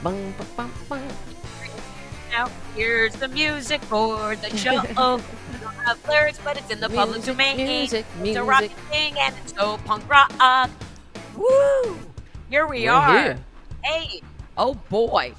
Bum, bum, bum, bum. Now here's the music for the show. We don't have lyrics, but it's in the public domain. Music, It's a rock thing, and it's so punk rock. Woo! Here We're are. here. Hey, oh boy.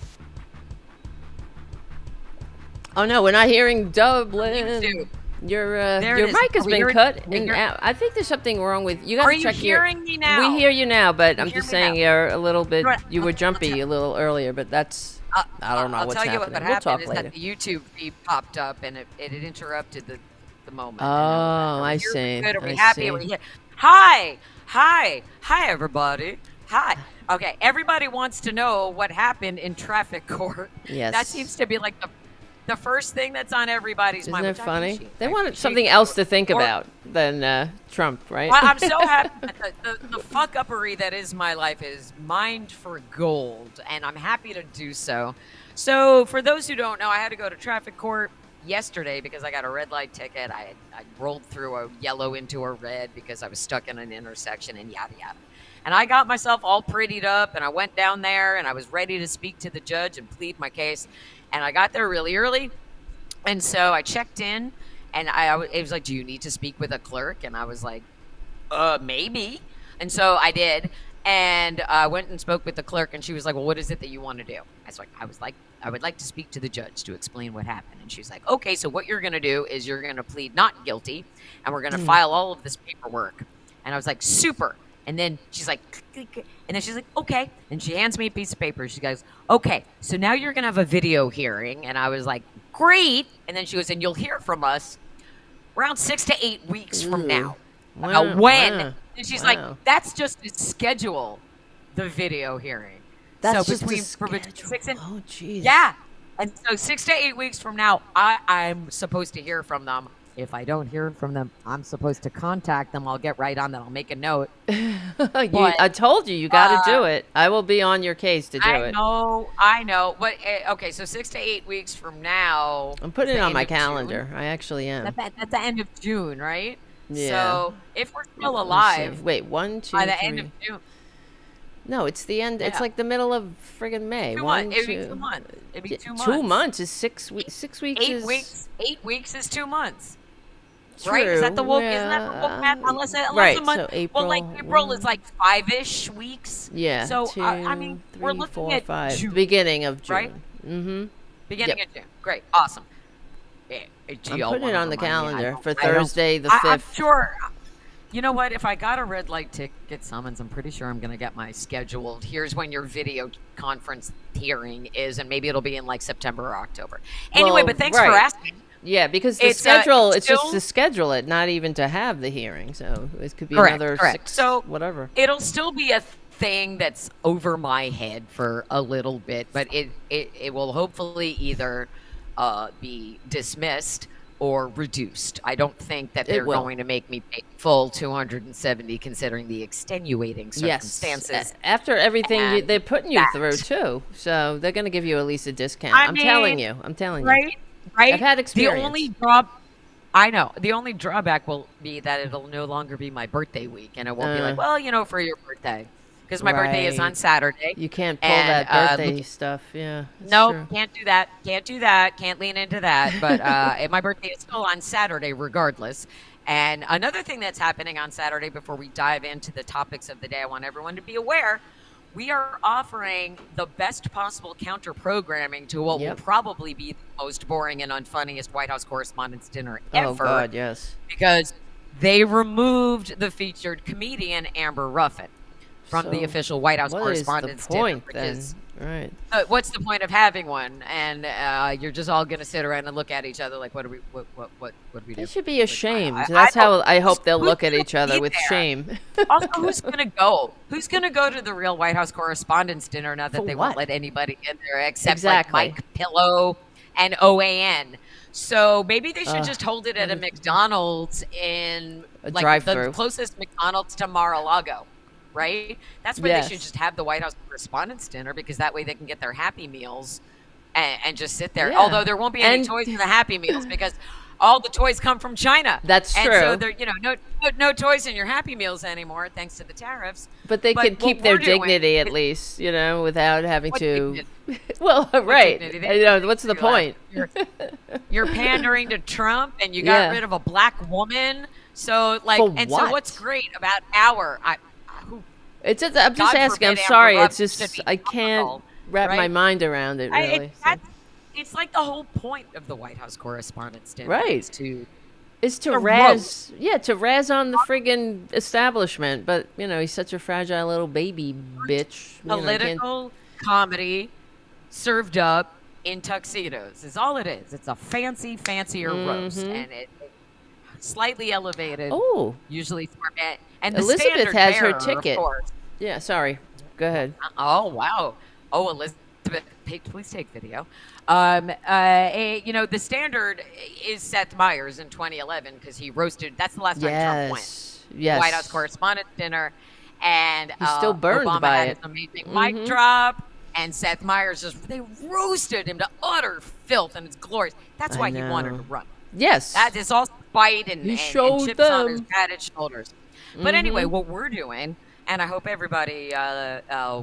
Oh no, we're not hearing Dublin. YouTube. Your There it is. mic has Are we been hearing- cut we and hear- out. I think there's something wrong with you. Got Are to you check hearing me now? We hear you now, but I'm hear just me saying now? you're a little bit. Right. You were I'll jumpy tell- a little earlier, but that's. I don't know I'll what's tell you happening. what We'll talk happened is later. that the YouTube feed popped up and it interrupted the moment. Oh, Are we I here? see. Good? Are we I happy? see. Are we here? Hi, everybody. Hi. Okay, everybody wants to know what happened in traffic court. Yes. That seems to be like the first thing that's on everybody's Isn't mind. that which I funny? appreciate. They I wanted appreciate something that. else to think Or- about than Trump, right? Well, I'm so happy that the fuck-uppery that is my life is mined for gold, and I'm happy to do so. So, for those who don't know, I had to go to traffic court yesterday because I got a red light ticket. I rolled through a yellow into a red because I was stuck in an intersection and yada yada. And I got myself all prettied up, and I went down there, and I was ready to speak to the judge and plead my case. And I got there really early, and so I checked in, and it was like, "Do you need to speak with a clerk?" And I was like, maybe. And so I did, and I went and spoke with the clerk, and she was like, "Well, what is it that you want to do?" I was like, "I would like to speak to the judge to explain what happened." And she's like, "Okay, so what you're going to do is you're going to plead not guilty, and we're going to file all of this paperwork." And I was like, "Super." And then she's like, "Okay." And she hands me a piece of paper. She goes, "Okay, so now you're going to have a video hearing." And I was like, "Great." And then she goes, "And you'll hear from us around 6 to 8 weeks from now." Wow, When? wow, And she's wow. like, "That's just to schedule the video hearing." That's so just between, a for between schedule. 6 and Oh, jeez. yeah, and so 6 to 8 weeks from now, I'm supposed to hear from them. If I don't hear from them, I'm supposed to contact them. I'll get right on that. I'll make a note. I told you got to do it. I will be on your case to do it. I know. But okay, so 6 to 8 weeks from now. I'm putting is it the on my end of June. calendar. I actually am. That's the end of June, right? Yeah. So if we're still Let me alive see. Wait, 1, 2, by the 3. end of June. No, it's the end. It's Yeah. like the middle of friggin' May. 2 One, months. It'd be two- 2 months. It'd be 2 months. 2 months is 6 weeks. 6 weeks 8 is weeks. 8 weeks is 2 months. True. Right? Is that the woke? Isn't that the woke math? Unless right, a month. so April, well, like April is like 5-ish weeks. Yeah. So 2, I mean, 3, we're looking 4, at 5. June, Beginning of June. right? Mm-hmm. Beginning Yep. of June. Great. Awesome. Yeah, I'm gee, y'all putting it wanna on the remind me. calendar for I don't- Thursday the I'm 5th. sure. You know what? If I got a red light ticket summons, I'm pretty sure I'm going to get my scheduled. Here's when your video conference hearing is, and maybe it'll be in like September or October. Anyway, Well, but thanks for right. asking. Yeah, because the It's, schedule, it's it's just still- to schedule it, not even to have the hearing. So it could be Correct, another correct. 6, So- whatever. It'll still be a thing that's over my head for a little bit, but it will hopefully either be dismissed or reduced. I don't think that they're will. going to make me pay full 270 considering the extenuating Yes. circumstances. After everything and they're putting you that. through, too. So they're going to give you at least a discount. I I'm telling mean, you. I'm telling you. Right? Right? I've had experience. I know. The only drawback will be that it'll no longer be my birthday week, and it won't be like, well, for your birthday. Because my birthday is Right. on Saturday. You can't pull And, that birthday stuff. Yeah. that's No, true. can't do that. Can't do that. Can't lean into that. But my birthday is still on Saturday regardless. And another thing that's happening on Saturday before we dive into the topics of the day, I want everyone to be aware, we are offering the best possible counter programming to what will Yep. probably be the most boring and unfunniest White House Correspondents' Dinner Oh, ever. God, yes. Because they removed the featured comedian Amber Ruffin from the So official White House What is the Correspondents' point, Dinner, which then? is Right. what's the point of having one? And you're just all going to sit around and look at each other like, what do we do? They should be ashamed. I That's how don't- I hope they'll who's look at gonna each other be with there? shame. Also, who's going to go? Who's going to go to the real White House Correspondents' Dinner now that For they what? won't let anybody in there except Exactly. like Mike Pillow and OAN? So maybe they should Ugh, just hold it at a McDonald's in A like drive-through. the closest McDonald's to Mar-a-Lago. Right? That's where Yes. they should just have the White House Correspondents' Dinner because that way they can get their Happy Meals and just sit there. Yeah. Although there won't be any And- toys in the Happy Meals because all the toys come from China. That's And so true. there, no toys in your Happy Meals anymore, thanks to the tariffs. But they could what keep their we're doing dignity at is least, without having what to. dignity? Well, What right. dignity? They What's the you left. point? You're pandering to Trump, and you got Yeah. rid of a black woman. So For so what? what's great about our who It's just, I'm just God asking. I'm forbid Amber sorry. It's Rupp should just be I can't topical, wrap my right? mind around it really. So. It's like the whole point of the White House Correspondents' Dinner Right. is to Is to to razz, yeah, to razz on the friggin' establishment. But he's such a fragile little baby bitch. I can't. political comedy served up in tuxedos is all it is. It's a fancier roast, and it slightly elevated, Oh, usually for men. And the Elizabeth standard has her bearer, ticket. Of course. yeah. Sorry. Go ahead. Oh wow. Oh, Elizabeth, please take video. The standard is Seth Meyers in 2011 because he roasted. That's the last time Trump went. Yes. White House Correspondents' Dinner, and He's still burned Obama by had it. his amazing mic drop, and Seth Meyers they roasted him to utter filth, and it's glorious. That's why he wanted to run. Yes. That is all spite and showed chips on his them. padded shoulders. But anyway, what we're doing, and I hope everybody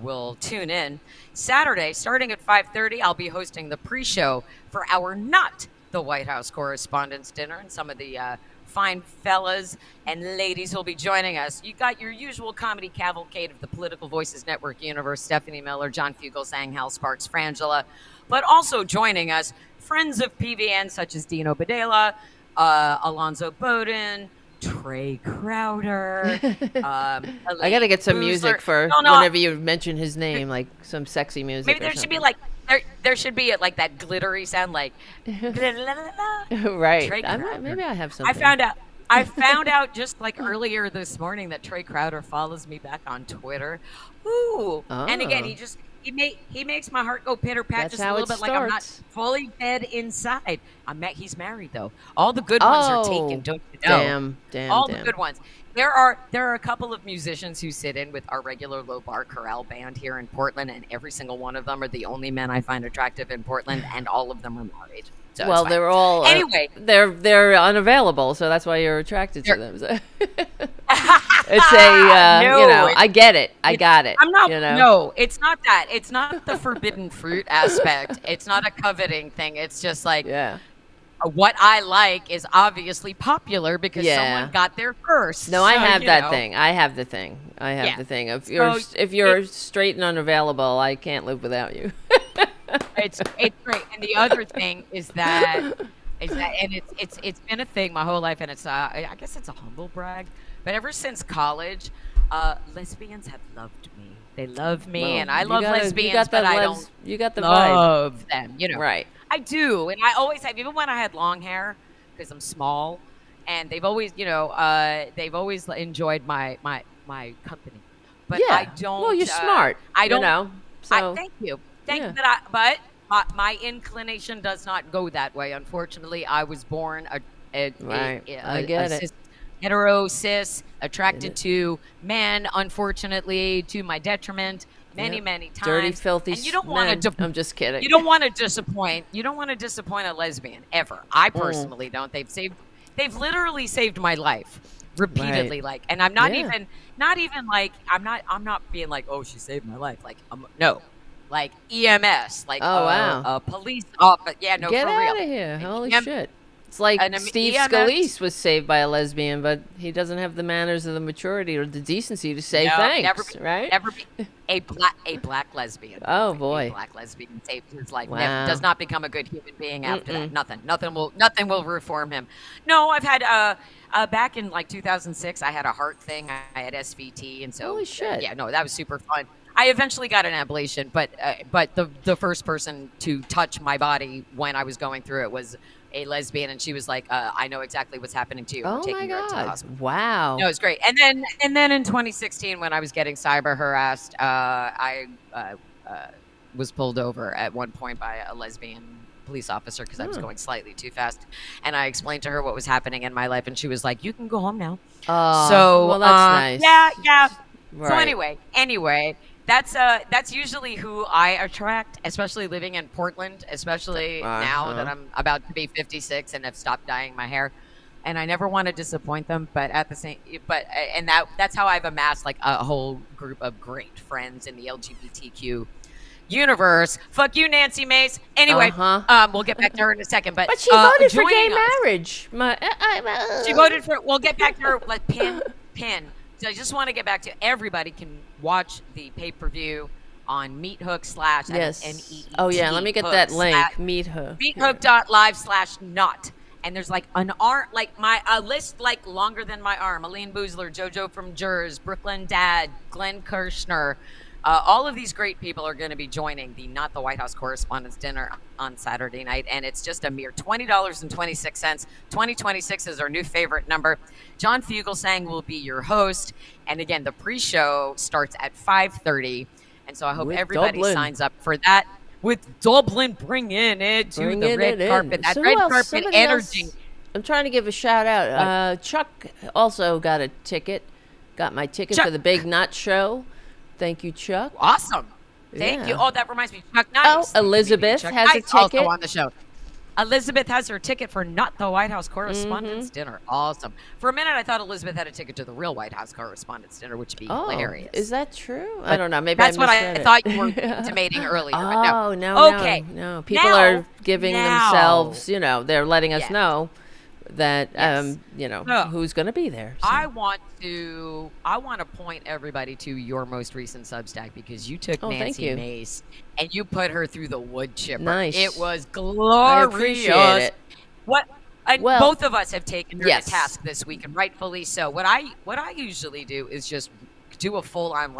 will tune in, Saturday, starting at 5:30, I'll be hosting the pre-show for our Not the White House Correspondents' Dinner, and some of the fine fellas and ladies who'll be joining us. You got your usual comedy cavalcade of the Political Voices Network universe, Stephanie Miller, John Fugelsang, Hal Sparks, Frangela, but also joining us, friends of PVN such as Dino Badela, Alonzo Bowden, Trey Crowder. I got to get some music for whenever you mention his name, like some sexy music. Maybe there should be like there should be like that glittery sound, like right. Trey Crowder. Maybe I have something. I found out just like earlier this morning that Trey Crowder follows me back on Twitter. Ooh, and again, he makes my heart go pitter pat just a little bit. Like I'm not fully dead inside. He's married though. All the good ones are taken. Don't you know? Damn. All the good ones. There are a couple of musicians who sit in with our regular low bar chorale band here in Portland, and every single one of them are the only men I find attractive in Portland, and all of them are married. So well, they're all anyway. They're unavailable, so that's why you're attracted to them. So. It's I get it. I got it. I'm not. No, it's not that. It's not the forbidden fruit aspect. It's not a coveting thing. It's just like what I like is obviously popular because someone got there first. No, I have that thing. I have the thing. The thing. If you're straight and unavailable, I can't live without you. It's great. And the other thing is that and it's been a thing my whole life, and it's I guess it's a humble brag, but ever since college, lesbians have loved me. They love me, and I love lesbians, but I don't. You got the love them, right? I do, and I always have. Even when I had long hair, because I'm small, and they've always, enjoyed my company. But I don't. Well, you're smart. I don't know. So thank you. But my inclination does not go that way. Unfortunately, I was born I get it. Hetero, cis, attracted to men. Unfortunately, to my detriment, many times. Dirty, filthy. And you don't want to. I'm just kidding. You don't want to disappoint. You don't want to disappoint a lesbian ever. I personally don't. They've literally saved my life repeatedly. Right. Like, and I'm not even like I'm not being like, oh, she saved my life. Like, no. Like EMS, like a police officer. Yeah, no, get for real. out of here! Holy shit! It's like Steve Scalise was saved by a lesbian, but he doesn't have the manners or the maturity or the decency to say thanks. Never be a black lesbian. Oh boy, a black lesbian saved his life. Wow. Does not become a good human being after that. Nothing will reform him. No, I've had back in like 2006, I had a heart thing. I had SVT, and so holy shit. Yeah, no, that was super fun. I eventually got an ablation, but the first person to touch my body when I was going through it was a lesbian, and she was like, "I know exactly what's happening to you. We're taking you to the hospital." Wow! No, it was great. And then in 2016, when I was getting cyber harassed, I was pulled over at one point by a lesbian police officer because I was going slightly too fast, and I explained to her what was happening in my life, and she was like, "You can go home now." So well, that's nice. Yeah. Right. So anyway. that's usually who I attract, especially living in Portland, especially now that I'm about to be 56 and have stopped dyeing my hair. And I never want to disappoint them, but that's how I've amassed like a whole group of great friends in the LGBTQ universe. Fuck you, Nancy Mace. Anyway, we'll get back to her in a second. But she voted for gay marriage. She voted for. We'll get back to her. Like pin. So I just want to get back to everybody can watch the pay-per-view on Meathook / yes. MEET. Oh yeah, let me get that link. Meathook. Meathook.live/not. And there's like an a list like longer than my arm. Aline Boozler, JoJo from Jers, Brooklyn Dad, Glenn Kirshner. All of these great people are going to be joining the Not the White House Correspondents' Dinner on Saturday night. And it's just a mere $20.26. 2026 is our new favorite number. John Fugelsang will be your host. And again, the pre-show starts at 5:30. And so I hope everybody signs up for that. With Dublin bringing it to the red carpet. That red carpet energy. I'm trying to give a shout out. Chuck also got a ticket. Got my ticket for the Big Nut Show. Thank you, Chuck. Awesome. Thank you. Oh, that reminds me. Chuck Nice. Oh, Elizabeth has a ticket. Also on the show. Elizabeth has her ticket for Not the White House Correspondents' Dinner. Awesome. For a minute, I thought Elizabeth had a ticket to the real White House Correspondents' Dinner, which would be hilarious. Is that true? I don't know. Maybe that's what I thought you were intimating earlier. No. Okay. No. People are giving themselves, they're letting us know that, who's going to be there. So. I want to point everybody to your most recent Substack because you took Nancy Mace and you put her through the wood chipper. Nice. It was glorious. I appreciate it. Both of us have taken her to task this week, and rightfully so. What I usually do is just do a full on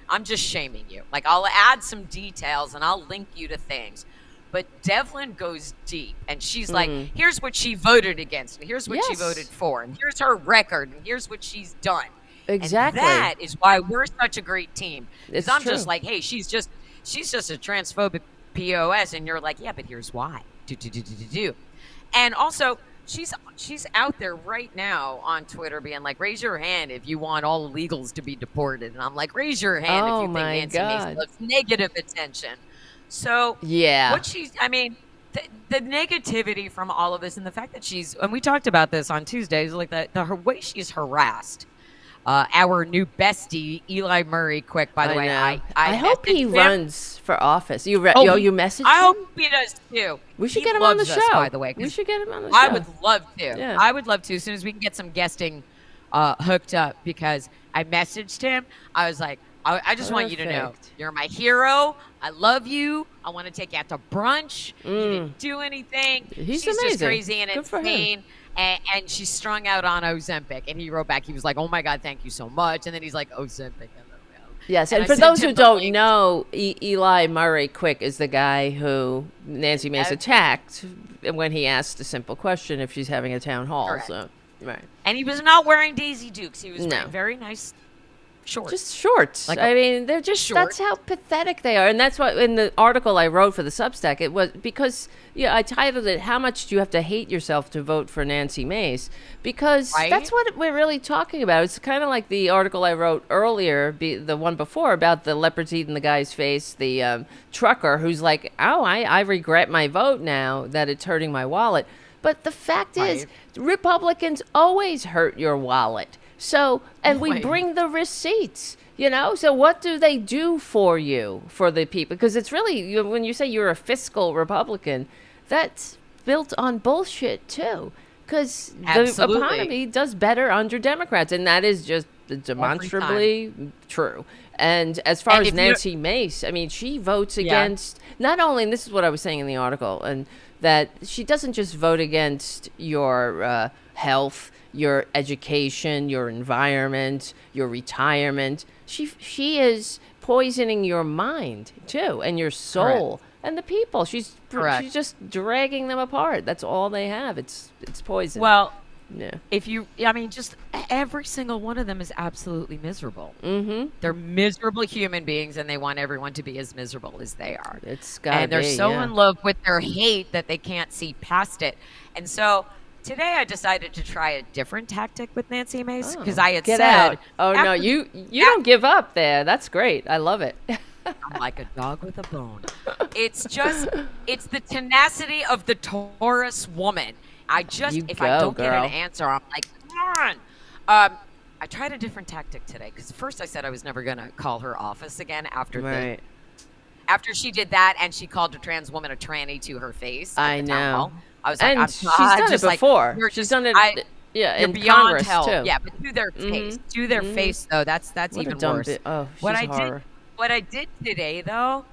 I'm just shaming you. Like I'll add some details and I'll link you to things. But Devlin goes deep, and she's like, here's what she voted against, and here's what she voted for, and here's her record, and here's what she's done. Exactly. And that is why we're such a great team. Because I'm true. Just like, hey, she's just a transphobic POS, and you're like, yeah, but here's why. Do. And also, she's out there right now on Twitter being like, raise your hand if you want all illegals to be deported. And I'm like, raise your hand if you think Nancy Mace loves negative attention. So the negativity from all of this and the fact that and we talked about this on Tuesdays, like her way she's harassed our new bestie, Eli Murray Quick, by the way. I hope he runs for office. You messaged him? I hope he does too. We should get him on the show. By the way. We should get him on the show. I would love to. Yeah. I would love to as soon as we can get some guesting hooked up because I messaged him. I was like, I just want you to know you're my hero. I love you. I want to take you out to brunch. You didn't do anything. She's amazing. Just crazy and Good insane. And she's strung out on Ozempic. And he wrote back. He was like, oh, my God, thank you so much. And then he's like, Ozempic. Yes, and for those who don't know, Eli Murray Quick is the guy who Nancy Mace attacked when he asked a simple question if she's having a town hall. Correct. So, right. And he was not wearing Daisy Dukes. He was wearing very nice shorts. Just shorts. They're just short. That's how pathetic they are. And that's what in the article I wrote for the Substack, it was because I titled it, How Much Do You Have to Hate Yourself to Vote for Nancy Mace? Because that's what we're really talking about. It's kind of like the article I wrote earlier, the one before, about the leopard's eating the guy's face, the trucker who's like, I regret my vote now that it's hurting my wallet. But the fact is, Republicans always hurt your wallet. So, and we bring the receipts, so what do they do for you, for the people? Because it's really, when you say you're a fiscal Republican, that's built on bullshit too. Because the economy does better under Democrats, and that is just demonstrably true. And as far as Nancy Mace, she votes against, not only, and this is what I was saying in the article, and that she doesn't just vote against your health, your education, your environment, your retirement. She is poisoning your mind too, and your soul, and the people. She's just dragging them apart. That's all they have. It's poison. Well, if you, just every single one of them is absolutely miserable. Mm-hmm. They're miserable human beings, and they want everyone to be as miserable as they are. It's gotta be, and they're so in love with their hate that they can't see past it. And so, today I decided to try a different tactic with Nancy Mace because Oh, I had get said, out. Oh, no, you don't give up there. That's great. I love it. I'm like a dog with a bone. It's the tenacity of the Taurus woman. If I don't get an answer, I'm like, come on. I tried a different tactic today because first I said I was never going to call her office again after she did that and she called a trans woman a tranny to her face. I know. I was like, she's done it before. She's done it. Yeah, in Congress hell. too. Yeah, but to their face, face though, that's even worse. She's horror. What I did today though,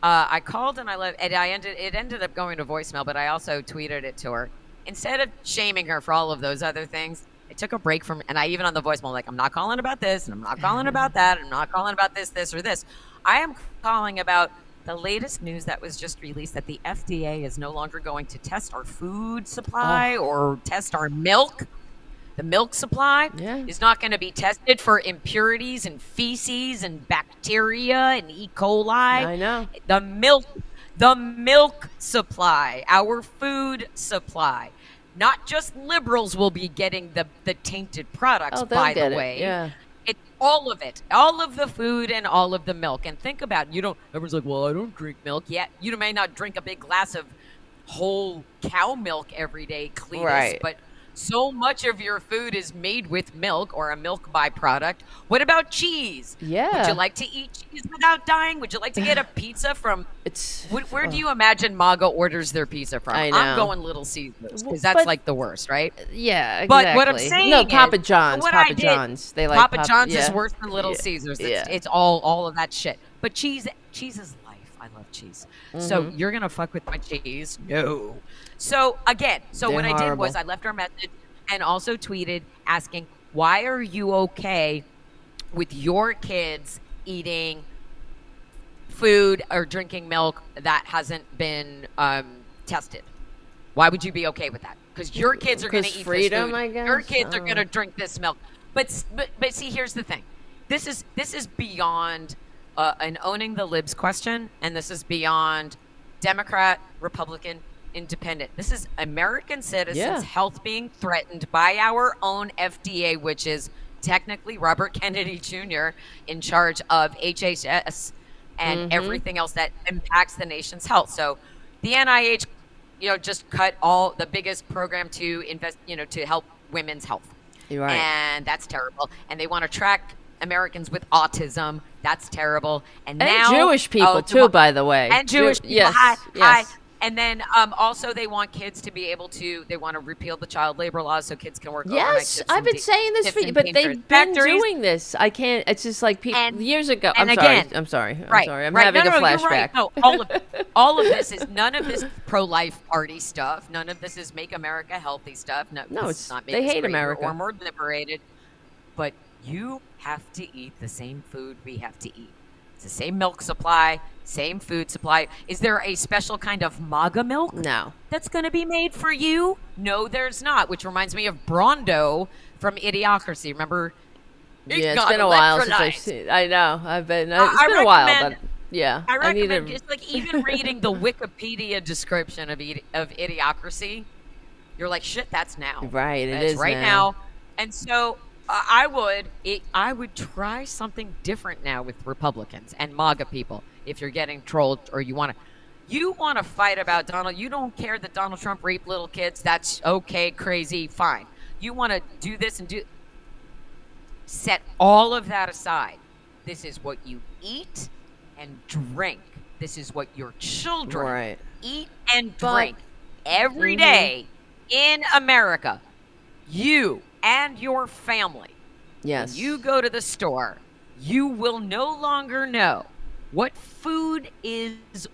I called and it ended up going to voicemail, but I also tweeted it to her. Instead of shaming her for all of those other things, I took a break and I even on the voicemail, like, I'm not calling about this, and I'm not calling about that, I'm not calling about this, or this. I am calling about the latest news that was just released that the FDA is no longer going to test our food supply or test our milk. The milk supply is not going to be tested for impurities and feces and bacteria and E. coli. I know. The milk supply, our food supply. Not just liberals will be getting the tainted products, by the way. Yeah. It's all of it. All of the food and all of the milk. And think about it. Everyone's like, well, I don't drink milk yet. You may not drink a big glass of whole cow milk every day, Cletus, right. But so much of your food is made with milk or a milk byproduct. What about cheese? Yeah. Would you like to eat cheese without dying? Would you like to get a pizza from... Where do you imagine MAGA orders their pizza from? I know. I'm going Little Caesars because that's like the worst, right? Yeah, exactly. But what I'm saying no, is... Papa John's. They like Papa John's is worse than Little Caesars. It's all of that shit. But cheese is life. I love cheese. So you're going to fuck with my cheese? No. So again, what I did was I left her a message and also tweeted asking, why are you okay with your kids eating food or drinking milk that hasn't been tested? Why would you be okay with that? Because your kids are going to eat freedom, this food. I guess? Your kids are going to drink this milk. But see, here's the thing. This is beyond an owning the libs question, and this is beyond Democrat, Republican, Independent. This is American citizens' health being threatened by our own FDA, which is technically Robert Kennedy Jr. in charge of HHS and everything else that impacts the nation's health. So the NIH, just cut all the biggest program to invest, to help women's health. Right. And that's terrible. And they want to track Americans with autism. That's terrible. And now Jewish people too, by the way. And Jewish people. Yes. Hi. And then also they want kids to be able to, they want to repeal the child labor laws so kids can work overnight. Yes, I've been saying this for you, but they've been doing this. I can't, it's just like years ago. I'm sorry. I'm having a flashback. Right. No, all of this is, none of this pro-life party stuff. None of this is make America healthy stuff. No, it's not they hate America. Or more liberated. But you have to eat the same food we have to eat. It's the same milk supply, same food supply. Is there a special kind of MAGA milk? No. That's going to be made for you? No, there's not. Which reminds me of Brondo from Idiocracy. Remember? Yeah, it's been a while since I've seen. I know. It's been a while, but yeah. I recommend it's like even reading the Wikipedia description of Idiocracy. You're like, shit, that's now. Right, it is right now. And so I would try something different now with Republicans and MAGA people. If you're getting trolled or you want to fight about Donald, you don't care that Donald Trump raped little kids. That's okay, crazy, fine. You want to do this and set all of that aside. This is what you eat and drink. This is what your children eat and drink every day in America. You and your family. Yes. When you go to the store, you will no longer know what food is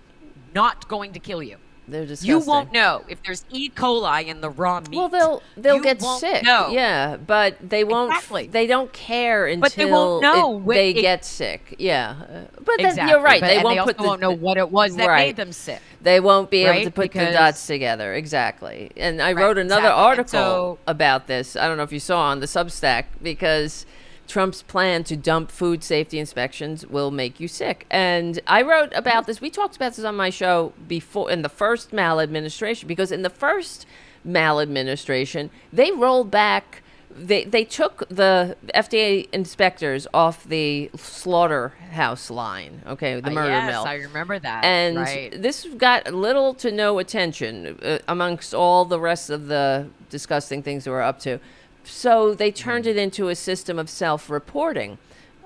not going to kill you. They're disgusting. You won't know if there's E. coli in the raw meat. Well, they'll get sick. Know. Yeah, but they won't. Exactly. They don't care until but they won't know they get sick. Yeah, but exactly. you're right. But, they won't won't know what it was that made them sick. They won't be able to put the dots together. Exactly. And I wrote another article about this. I don't know if you saw on the Substack, because Trump's plan to dump food safety inspections will make you sick. And I wrote about this. We talked about this on my show before in the first maladministration, because in the first maladministration. They rolled back. They took the FDA inspectors off the slaughterhouse line, okay, the murder mill. Yes, I remember that. And right. this got little to no attention amongst all the rest of the disgusting things they were up to. So they turned it into a system of self-reporting.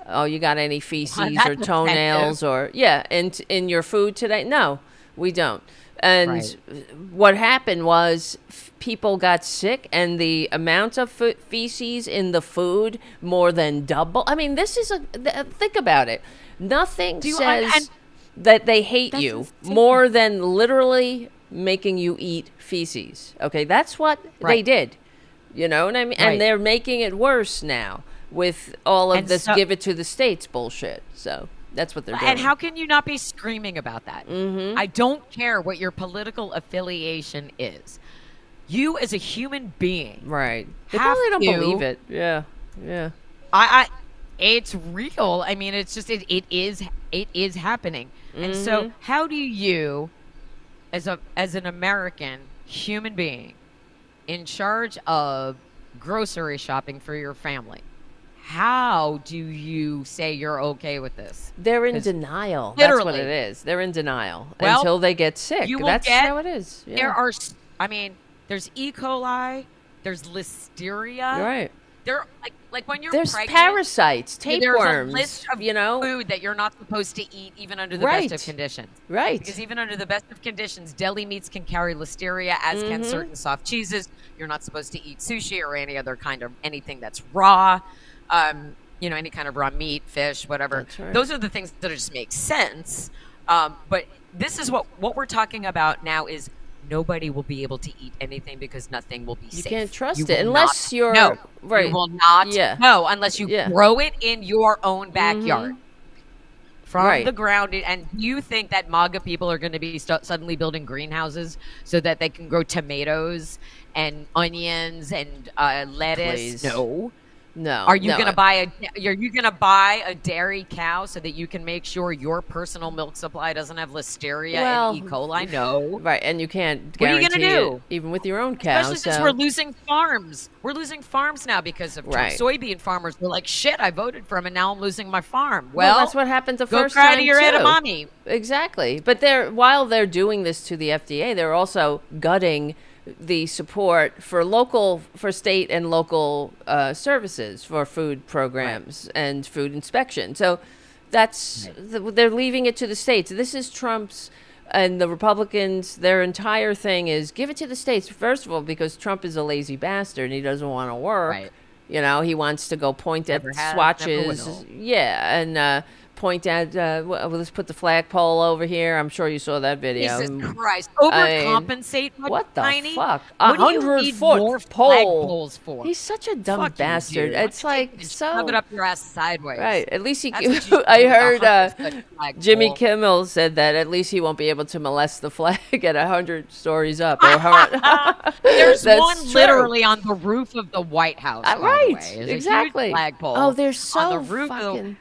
Oh, you got any feces or toenails or in your food today? No, we don't. And what happened was people got sick, and the amount of feces in the food more than double. I mean, this is think about it. Nothing says that they hate you more than literally making you eat feces. Okay, that's what they did. You know what I mean? And they're making it worse now with all of this give it to the states bullshit. So that's what they're doing. And how can you not be screaming about that? Mm-hmm. I don't care what your political affiliation is. You as a human being. Right. They probably don't believe it. Yeah. Yeah. It's real. I mean, it's just, it is happening. Mm-hmm. And so how do you, as an American human being in charge of grocery shopping for your family, how do you say you're okay with this? They're in denial. Literally. That's what it is. They're in denial until they get sick. That's how it is. Yeah. There's E. coli, there's listeria. Right. There, like when you're there's pregnant, parasites, tapeworms. There's a list of food that you're not supposed to eat, even under the best of conditions. Right. Because even under the best of conditions, deli meats can carry listeria, as can certain soft cheeses. You're not supposed to eat sushi or any other kind of anything that's raw. Any kind of raw meat, fish, whatever. That's right. Those are the things that just make sense. But this is what we're talking about now is nobody will be able to eat anything because nothing will be safe. You can't trust it unless you're right. You will not. No, unless you grow it in your own backyard. From the ground. And you think that MAGA people are going to be suddenly building greenhouses so that they can grow tomatoes and onions and lettuce? Please. No. Are you going to buy a dairy cow so that you can make sure your personal milk supply doesn't have listeria and E. coli? No. Right, and you can't What are guarantee you gonna do? it even with your own cow. Especially since we're losing farms. We're losing farms now because of Trump. Soybean farmers were like, shit, I voted for him and now I'm losing my farm. Well, that's what happened the first time. Go cry to time your too. edamame. Exactly. But while they're doing this to the FDA, they're also gutting the support for state and local services for food programs and food inspection. So they're leaving it to the states. This is Trump's and the Republicans. Their entire thing is give it to the states. First of all, because Trump is a lazy bastard and he doesn't want to work. Right. You know, he wants to go point at swatches. Yeah, and point at, let's put the flagpole over here. I'm sure you saw that video. Jesus Christ. Overcompensate? What the tiny? fuck? What 100-foot pole for? He's such a dumb bastard. It's like shove it up your ass sideways. Right. At least I heard Jimmy Kimmel said that at least he won't be able to molest the flag at 100 stories up. There's one literally on the roof of the White House. Right. There's exactly. A huge flagpole. Oh, they're so on the roof fucking.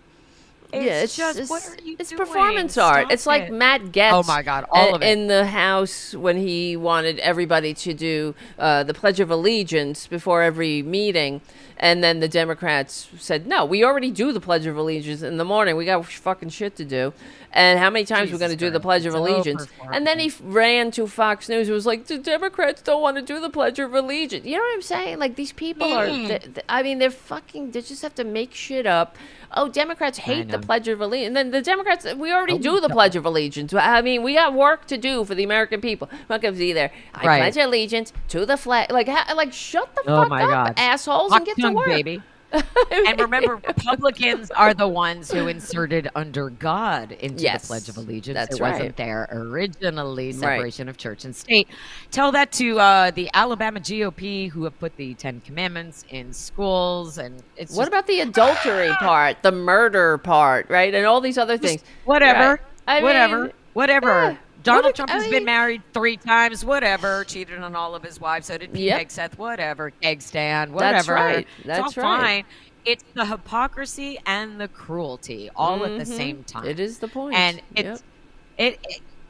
It's just, what are you it's doing? performance art. It's like Matt Getz. Oh my God, all of it. In the House when he wanted everybody to do the Pledge of Allegiance before every meeting. And then the Democrats said, no, we already do the Pledge of Allegiance in the morning. We got fucking shit to do. And how many times we're going to do the Pledge of Allegiance? And then he ran to Fox News and was like, the Democrats don't want to do the Pledge of Allegiance. You know what I'm saying? Like, these people are, they just have to make shit up. Oh, Democrats hate the Pledge of Allegiance. And then the Democrats, we already do the Pledge of Allegiance. I mean, we got work to do for the American people. I'm not going to be there. I pledge allegiance to the flag. Like shut the fuck up, assholes, and get to work. Baby. And remember, Republicans are the ones who inserted under God into the Pledge of Allegiance. That's it wasn't there originally, separation of church and state. Tell that to the Alabama GOP who have put the 10 Commandments in schools. And it's what about the adultery part, the murder part, right? And all these other things. Whatever. Right. Whatever. Yeah. Donald Trump has been married 3 times, whatever. Cheated on all of his wives. So did Pete Hegseth, whatever. Egg stand, whatever. That's right. It's all fine. It's the hypocrisy and the cruelty all at the same time. It is the point. And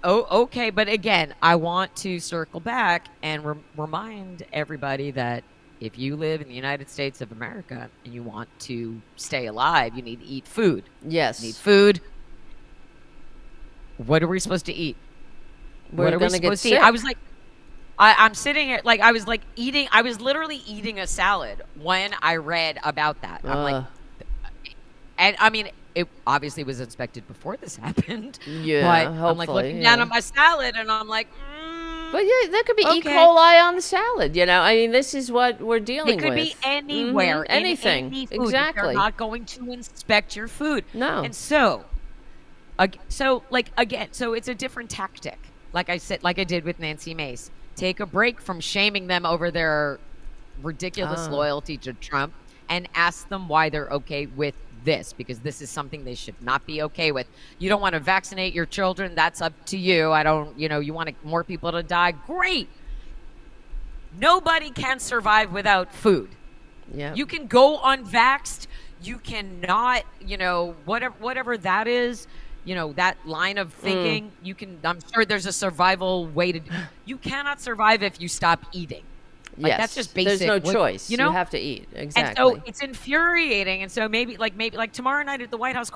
okay, but again, I want to circle back and remind everybody that if you live in the United States of America and you want to stay alive, you need to eat food. Yes. You need food. What are we supposed to eat? We're going to get sick. I was like, I'm sitting here, like, I was literally eating a salad when I read about that. I'm like, and I mean, it obviously was inspected before this happened. Yeah, but hopefully, I'm like looking down at my salad and I'm like, but yeah, there could be E. coli on the salad. I mean, this is what we're dealing with. It could be anywhere, anything. Any food. Exactly. They're not going to inspect your food. No. And so it's a different tactic. Like I said, like I did with Nancy Mace. Take a break from shaming them over their ridiculous loyalty to Trump and ask them why they're okay with this, because this is something they should not be okay with. You don't want to vaccinate your children. That's up to you. You want more people to die. Great. Nobody can survive without food. Yeah. You can go unvaxxed. You cannot, whatever that is, that line of thinking, I'm sure there's a survival way to you cannot survive if you stop eating. Yes, that's just basic. There's no choice. You have to eat. Exactly. And so it's infuriating. And so maybe tomorrow night at the White House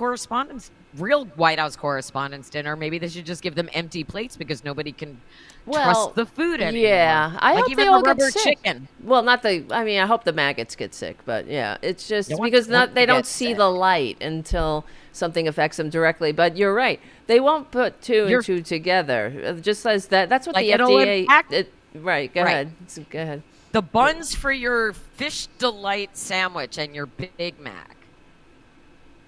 real White House Correspondents dinner, maybe they should just give them empty plates because nobody can trust the food anymore. Yeah, I hope even they all the rubber get sick. chicken. Well, I hope the maggots get sick, but yeah, it's just because they don't see the light until something affects them directly. But you're right. They won't put two and two together. Just as that's what the FDA... Right, go ahead. Go ahead. The buns for your Fish Delight sandwich and your Big Mac.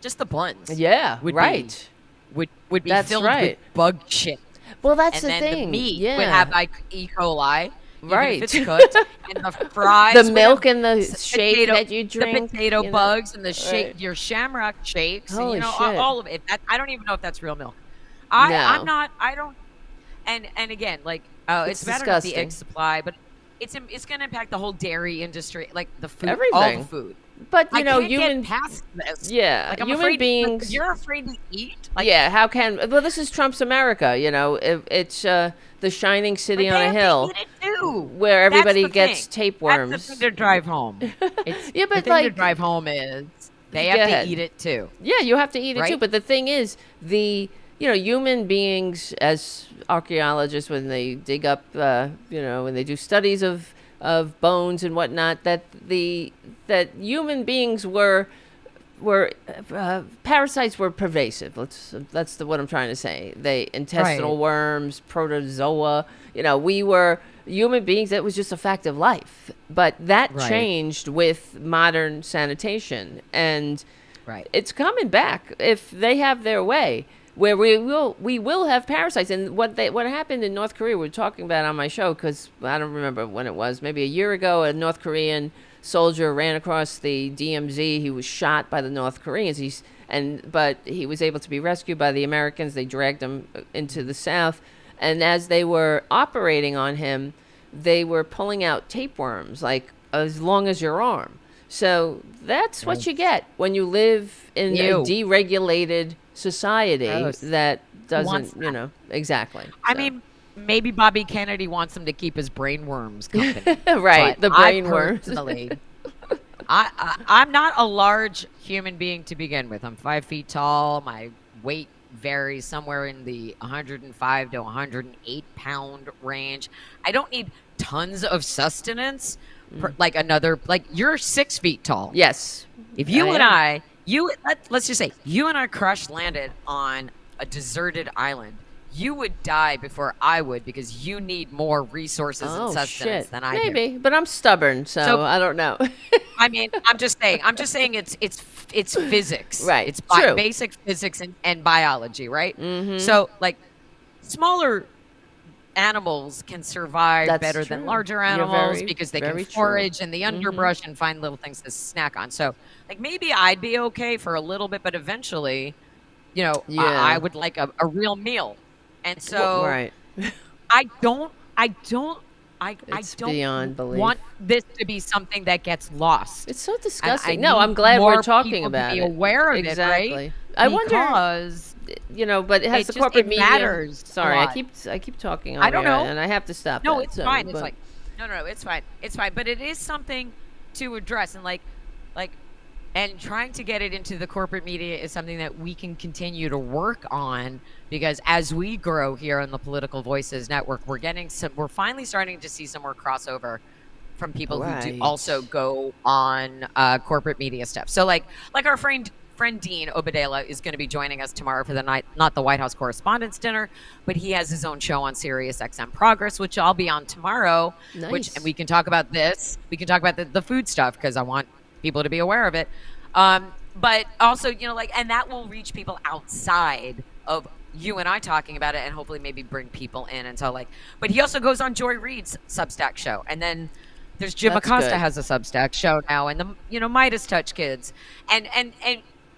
Just the buns. Yeah, would be filled with bug shit. Well, that's and the then thing. The meat would have E. coli. Right. If it's cooked. And the fries. The milk and the shake that you drink. The potato bugs and the shake, your shamrock shakes. Holy and, shit. All of it. I don't even know if that's real milk. And again, it's better than the egg supply, but it's going to impact the whole dairy industry, like the food, all the food. But I can't human get past this. Yeah, I'm human beings. You're afraid to eat. How can? Well, this is Trump's America. It's the shining city on a hill, to eat it too. Where everybody gets tapeworms. That's the thing to drive home. But the thing to drive home is they have to eat it too. Yeah, you have to eat it too. But the thing is, human beings, as archaeologists, when they dig up, when they do studies of bones and whatnot, that human beings were parasites were pervasive. That's what I'm trying to say. Intestinal worms, protozoa. We were human beings. That was just a fact of life. But that changed with modern sanitation, and it's coming back if they have their way. Where we will have parasites. And what happened in North Korea, we were talking about on my show, because I don't remember when it was, maybe a year ago, a North Korean soldier ran across the DMZ. He was shot by the North Koreans. But he was able to be rescued by the Americans. They dragged him into the South. And as they were operating on him, they were pulling out tapeworms, like as long as your arm. So that's what you get when you live in a deregulated society that doesn't, exactly. I mean, maybe Bobby Kennedy wants him to keep his brainworms company. Right, the brainworms. I'm not a large human being to begin with. I'm 5 feet tall. My weight varies somewhere in the 105 to 108 pound range. I don't need tons of sustenance. You're 6 feet tall. Yes. If let's just say you and our crush landed on a deserted island, you would die before I would, because you need more resources and sustenance than I do. Maybe, but I'm stubborn, so I don't know. I mean, I'm just saying it's physics. Right. It's basic physics and biology, right? Mm-hmm. So smaller animals can survive better than larger animals because they can forage in the underbrush and find little things to snack on. So maybe I'd be okay for a little bit, but eventually, I would like a real meal. And so I don't beyond belief. Want this to be something that gets lost. It's so disgusting. No, I'm glad we're talking about it. Be aware of it, right? I wonder but it has the corporate media. Matters. Sorry, I keep talking over I don't know, and I have to stop. No, that, it's so, fine. but, It's like no, it's fine. It's fine. But it is something to address, and like, and trying to get it into the corporate media is something that we can continue to work on, because as we grow here on the Political Voices Network, we're finally starting to see some more crossover from people who do also go on corporate media stuff. So like our friend Dean Obadela is going to be joining us tomorrow for the night, not the White House Correspondents' Dinner, but he has his own show on Sirius XM Progress, which I'll be on tomorrow. Nice. And we can talk about this. We can talk about the food stuff, because I want people to be aware of it. But also, and that will reach people outside of you and I talking about it, and hopefully maybe bring people in. And so but he also goes on Joy Reid's Substack show. And then there's Jim Acosta has a Substack show now, and the Midas Touch kids. And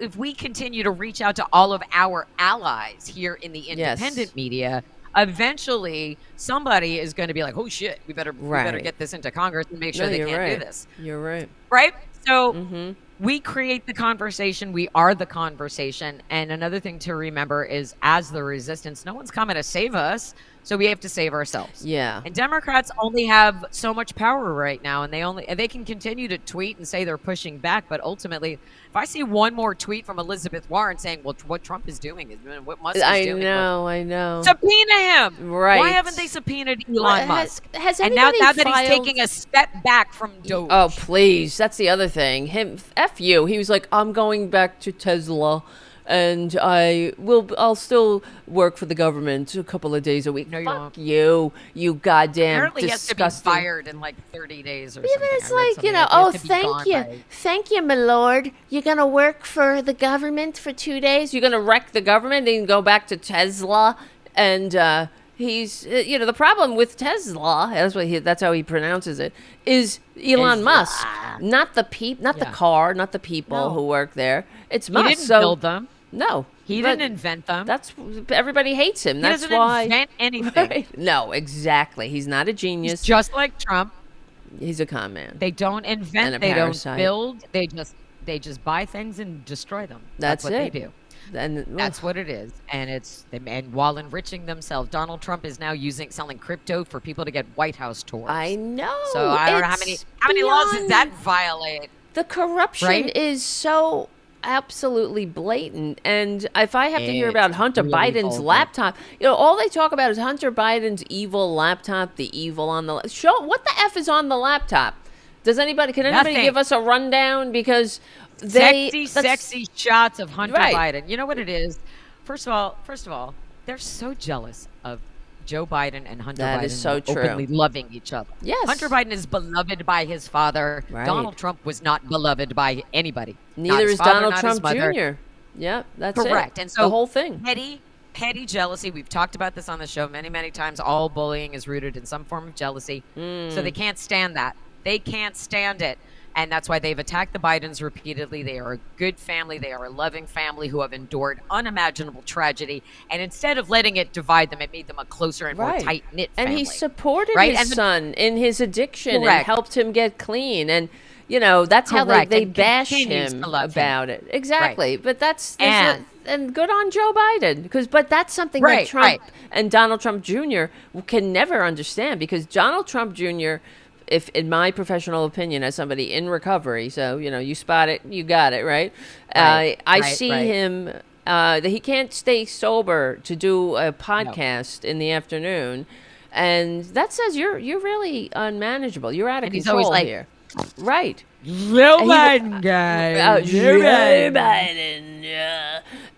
if we continue to reach out to all of our allies here in the independent media, eventually somebody is going to be like, oh shit, we better get this into Congress and make sure they can't do this. You're right. Right? So we create the conversation. We are the conversation. And another thing to remember is, as the resistance, no one's coming to save us. So we have to save ourselves. Yeah. And Democrats only have so much power right now, and they can continue to tweet and say they're pushing back. But ultimately, if I see one more tweet from Elizabeth Warren saying, well, what Trump is doing is what Musk is doing. I know. Subpoena him. Right. Why haven't they subpoenaed Elon Musk? Has and now that he's taking a step back from Doge. Oh, please. That's the other thing. F you. He was like, I'm going back to Tesla. And I'll still work for the government a couple of days a week. No, you Fuck won't. you goddamn Apparently disgusting. He has to be fired in 30 days or something. But it's thank you, my lord. You're going to work for the government for 2 days? You're going to wreck the government and go back to Tesla? And he's, the problem with Tesla, that's how he pronounces it, is Elon Musk. Not the the car, not the people who work there. It's Musk. He didn't build them. No. He didn't invent them. Everybody hates him. That's why. He doesn't invent anything. Right? No, exactly. He's not a genius. He's just like Trump. He's a con man. They don't invent. They don't build. They just buy things and destroy them. That's what they do. And that's what it is. And while enriching themselves, Donald Trump is now selling crypto for people to get White House tours. I know. So I don't know how many laws does that violate? The corruption is so absolutely blatant. And if I have to hear about Hunter Biden's laptop, all they talk about is Hunter Biden's evil laptop, the evil on the show. What the F is on the laptop? Can anybody give us a rundown? Because sexy shots of Hunter Biden. You know what it is? First of all, they're so jealous of Joe Biden and Hunter Biden. That is so true. Openly loving each other. Yes. Hunter Biden is beloved by his father. Right. Donald Trump was not beloved by anybody. Neither is Donald Trump Jr. Yeah, that's correct. It. And so the whole thing. Petty jealousy. We've talked about this on the show many, many times. All bullying is rooted in some form of jealousy. So they can't stand that. They can't stand it. And that's why they've attacked the Bidens repeatedly. They are a good family. They are a loving family who have endured unimaginable tragedy. And instead of letting it divide them, it made them a closer and more tight-knit family. And he supported his son in his addiction and helped him get clean. And, that's how they bash him about it. Exactly. Right. But and good on Joe Biden. But that's something that Trump and Donald Trump Jr. can never understand, because Donald Trump Jr., if in my professional opinion, as somebody in recovery, so you spot it, you got it, right? I see him. He can't stay sober to do a podcast in the afternoon, and that says you're really unmanageable. You're out of control here, right? Joe Biden, guys. Joe Biden,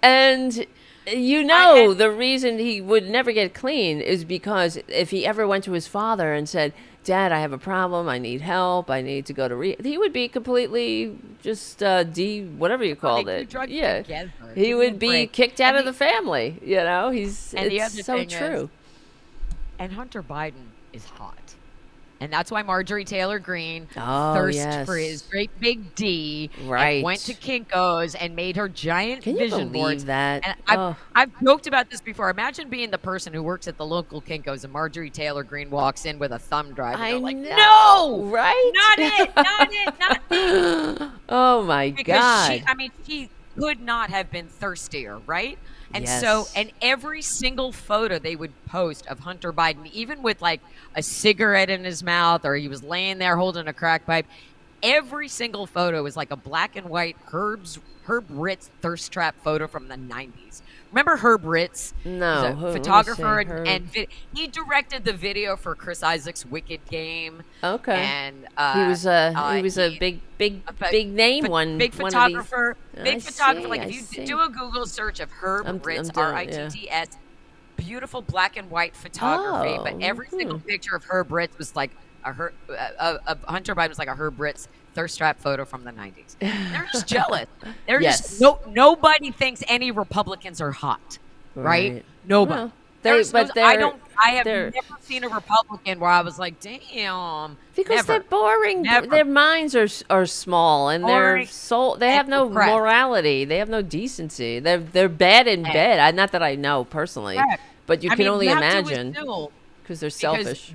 and the reason he would never get clean is because if he ever went to his father and said, Dad, I have a problem. I need help. I need to go to he would be completely just whatever you called it. Yeah, he would be kicked out of the family. It's so true. And Hunter Biden is hot. And that's why Marjorie Taylor Greene thirsted for his great big D, and went to Kinko's and made her giant vision boards. That? And I've joked about this before. Imagine being the person who works at the local Kinko's and Marjorie Taylor Greene walks in with a thumb drive. And they're like, no, right? Not it. Oh my God! She could not have been thirstier, right? And Yes. so, and every single photo they would post of Hunter Biden, even with like a cigarette in his mouth or he was laying there holding a crack pipe, every single photo was like a black and white Herb Ritz thirst trap photo from the 90s. Remember Herb Ritz? No. He's a Let me photographer, see. Herb. and he directed the video for Chris Isaac's Wicked Game. Okay. And he was a big name one. Big photographer. Big photographer. Like if you do a Google search of Herb Ritz, R-I-T-T-S, beautiful black and white photography. But every single picture of Herb Ritz was like Hunter Biden was like a Herb Ritz thirst trap photo from the 90s. They're just jealous. They're just nobody thinks any Republicans are hot, right? Nobody. Well, I have never seen a Republican where I was like, damn. Because they're boring. Never. Their minds are small, and their soul. They have no morality. They have no decency. They're bad in bed. Not that I know personally, but you can only imagine. Because they're selfish.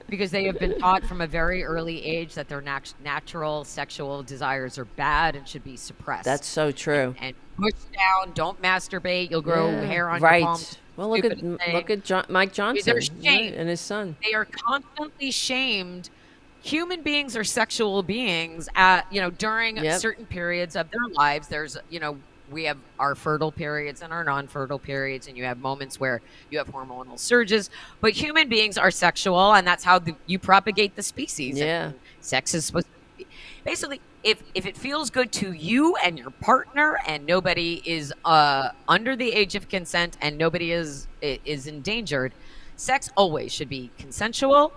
Because they have been taught from a very early age that their natural sexual desires are bad and should be suppressed. That's so true. And pushed down. Don't masturbate. You'll grow hair on your palms. Well, look at Mike Johnson and his son. They are constantly shamed. Human beings are sexual beings. During certain periods of their lives, there's we have our fertile periods and our non-fertile periods, and you have moments where you have hormonal surges. But human beings are sexual, and that's how you propagate the species. Yeah, and sex is supposed to be. Basically, if it feels good to you and your partner, and nobody is under the age of consent, and nobody is endangered, sex always should be consensual,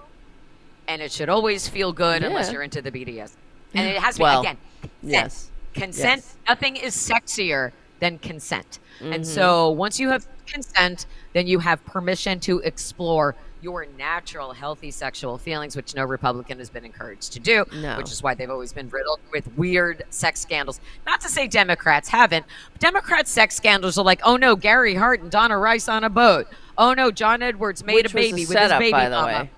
and it should always feel good unless you're into the BDS. And it has to be again. Consent. Consent, nothing is sexier than consent. And so once you have consent, then you have permission to explore your natural, healthy sexual feelings, which no Republican has been encouraged to do, which is why they've always been riddled with weird sex scandals. Not to say Democrats haven't, but Democrats' sex scandals are like, oh no, Gary Hart and Donna Rice on a boat. Oh no, John Edwards made a baby with his baby mama.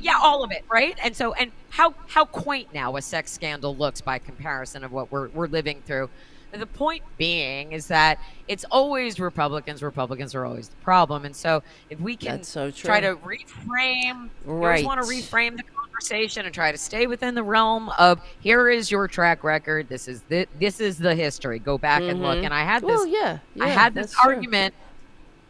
Yeah, all of it, right? And so, and how quaint now a sex scandal looks by comparison of what we're living through. The point being is that it's always Republicans. Republicans are always the problem. And so if we can try to reframe, we always want to reframe the conversation and try to stay within the realm of here is your track record. This is the history. Go back and look. And I had this argument.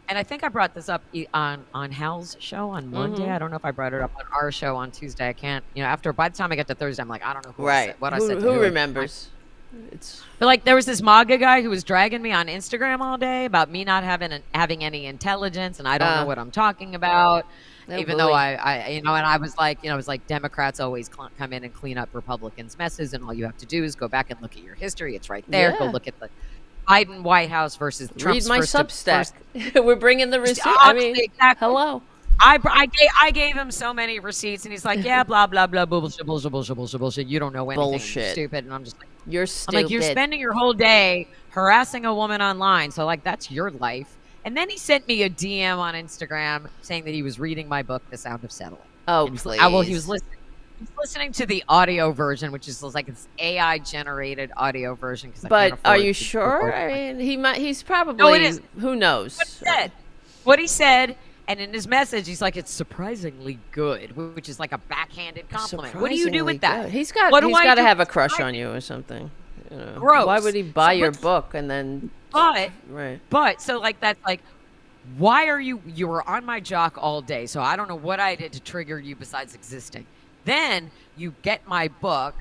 And I think I brought this up on Hal's show on Monday. I don't know if I brought it up on our show on Tuesday. I can't, by the time I get to Thursday, I'm like, I don't know what I said. Who remembers? But like, there was this MAGA guy who was dragging me on Instagram all day about me not having any intelligence, and I don't know what I'm talking about. Even though and I was like, Democrats always come in and clean up Republicans' messes, and all you have to do is go back and look at your history. It's right there. Go look at the Biden White House versus Trump's Read my Substack. We're bringing the receipt. Hello. I gave him so many receipts, and he's like, yeah, blah, blah, blah, bullshit. You don't know anything. Bullshit. Stupid. And I'm just like, you're stupid. I'm like, you're spending your whole day harassing a woman online. So like, that's your life. And then he sent me a DM on Instagram saying that he was reading my book, The Sound of Settling. Oh, please. He was listening. He's listening to the audio version, which is like it's AI generated audio version. But are you sure? I mean, he's probably. No, it is. Who knows? What he said, and in his message, he's like, it's surprisingly good, which is like a backhanded compliment. What do you do with that? He's got to have a crush on you or something. Gross. Why would he buy your book and then? But so like that's like. Why are you were on my jock all day, so I don't know what I did to trigger you besides existing. Then you get my book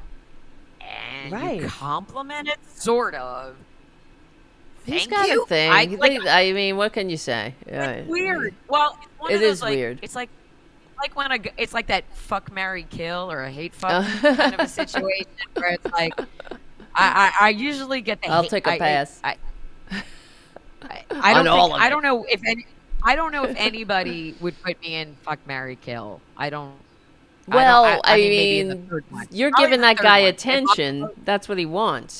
and you compliment it, sort of. He's got a thing. I mean, what can you say? It's weird. Well, it is weird. It's like when it's like that fuck, marry, kill or a hate fuck kind of a situation where it's like I usually get the I'll take a pass. I don't know if anybody would put me in fuck, marry, kill. I don't. Well, I mean, maybe in the mean, third one. you're Probably giving the that third guy one. attention. That's what he wants,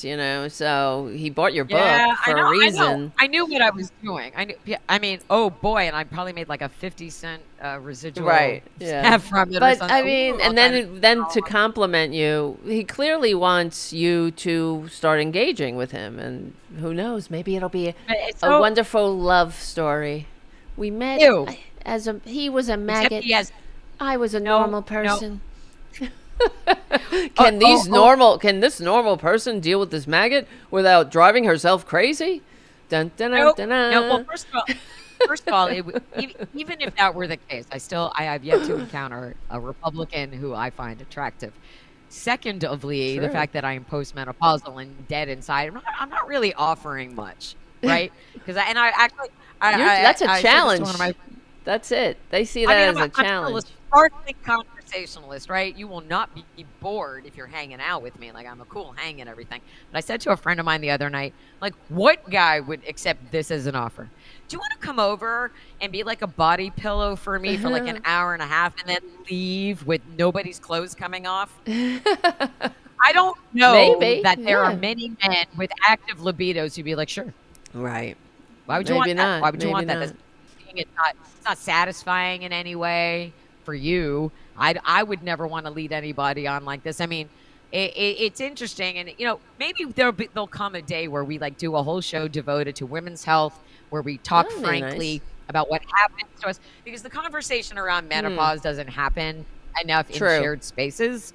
So he bought your book Yeah, for a I know. reason. I knew what I was doing. I knew. Yeah, I mean, oh boy, and I probably made like a 50-cent residual Right. Yeah. from it or But I something. mean, Ooh, and then to compliment you, he clearly wants you to start engaging with him, and who knows, maybe it'll be a so wonderful love story. We met ew. he was a Except maggot. he has I was a no, normal no. person. Oh, Can this normal person deal with this maggot without driving herself crazy? Dun, dun, dun, Nope. dun, No. Well, dun. first of all, even if that were the case, I have yet to encounter a Republican who I find attractive. Secondly, the True. fact that I am postmenopausal and dead inside, I'm not really offering much, right? Because I actually, That's a I said this to challenge. one of my That's it. They see that as a I'm still challenge. a sparkling conversationalist, right? You will not be bored if you're hanging out with me. Like, I'm a cool hang and everything. But I said to a friend of mine the other night, like, what guy would accept this as an offer? Do you want to come over and be like a body pillow for me for like an hour and a half and then leave with nobody's clothes coming off? I don't know Maybe, that there are yeah. many men with active libidos who'd be like, sure. Right. Why would you Maybe want that? not, Why would you maybe want that? not. Doesn't mean it's not satisfying in any way for you. I would never want to lead anybody on like this. I mean, it's interesting, and maybe there'll come a day where we like do a whole show devoted to women's health, where we talk That'd be frankly nice. about what happens to us, because the conversation around menopause doesn't happen enough in True. shared spaces.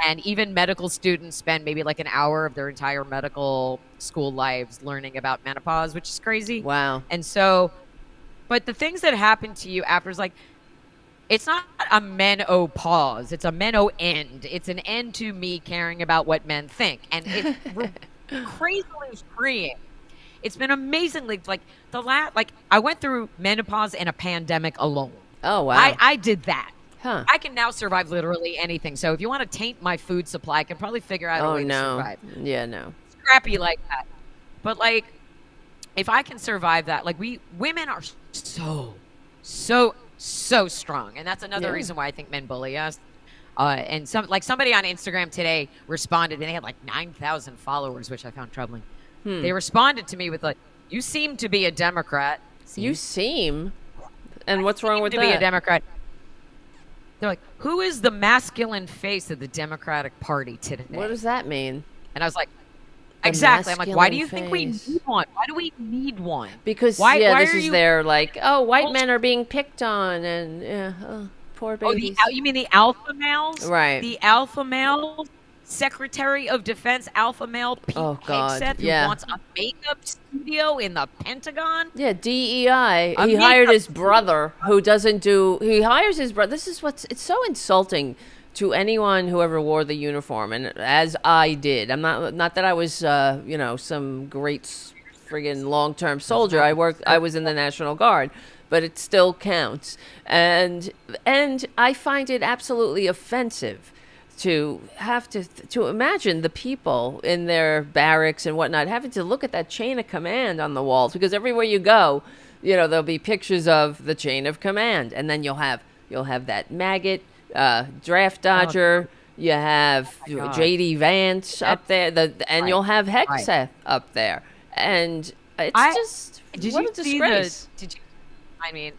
And even medical students spend maybe like an hour of their entire medical school lives learning about menopause, which is crazy. Wow. And so, but the things that happen to you after is like, it's not a menopause. It's a meno-end. It's an end to me caring about what men think. And it's crazily freeing. It's been amazingly, like, I went through menopause and a pandemic alone. Oh, wow. I did that. Huh. I can now survive literally anything. So if you want to taint my food supply, I can probably figure out a Oh, way to no. survive. Yeah, no. Scrappy like that. But like, if I can survive that, like women are so strong. And that's another Yeah. reason why I think men bully us. And somebody on Instagram today responded, and they had like 9,000 followers, which I found troubling. They responded to me with like, "You seem to be a Democrat." You seem. And what's wrong with to be a that? Democrat. They're like, "Who is the masculine face of the Democratic Party today?" What does that mean? And I was like, The exactly. I'm like, why do you masculine think we face. need one? Why do we need one? Because why this are is you? their like, oh, white men are being picked on, and poor Oh, babies. you mean the alpha males? Right. The alpha male Secretary of Defense alpha male Pete Oh, God, Hegseth, who yeah. wants a makeup studio in the Pentagon. Yeah, DEI. A He hired makeup his brother, who doesn't do. He hires his brother. This is it's so insulting to anyone who ever wore the uniform, and as I did. I'm not that I was some great friggin' long-term soldier. I was in the National Guard, but it still counts. And I find it absolutely offensive to have to imagine the people in their barracks and whatnot having to look at that chain of command on the walls, because everywhere you go, there'll be pictures of the chain of command, and then you'll have that maggot, draft dodger. You have God. JD Vance up there, and Right. you'll have Hegseth Right. up there, and it's just Did what you a see disgrace. Did you? I mean,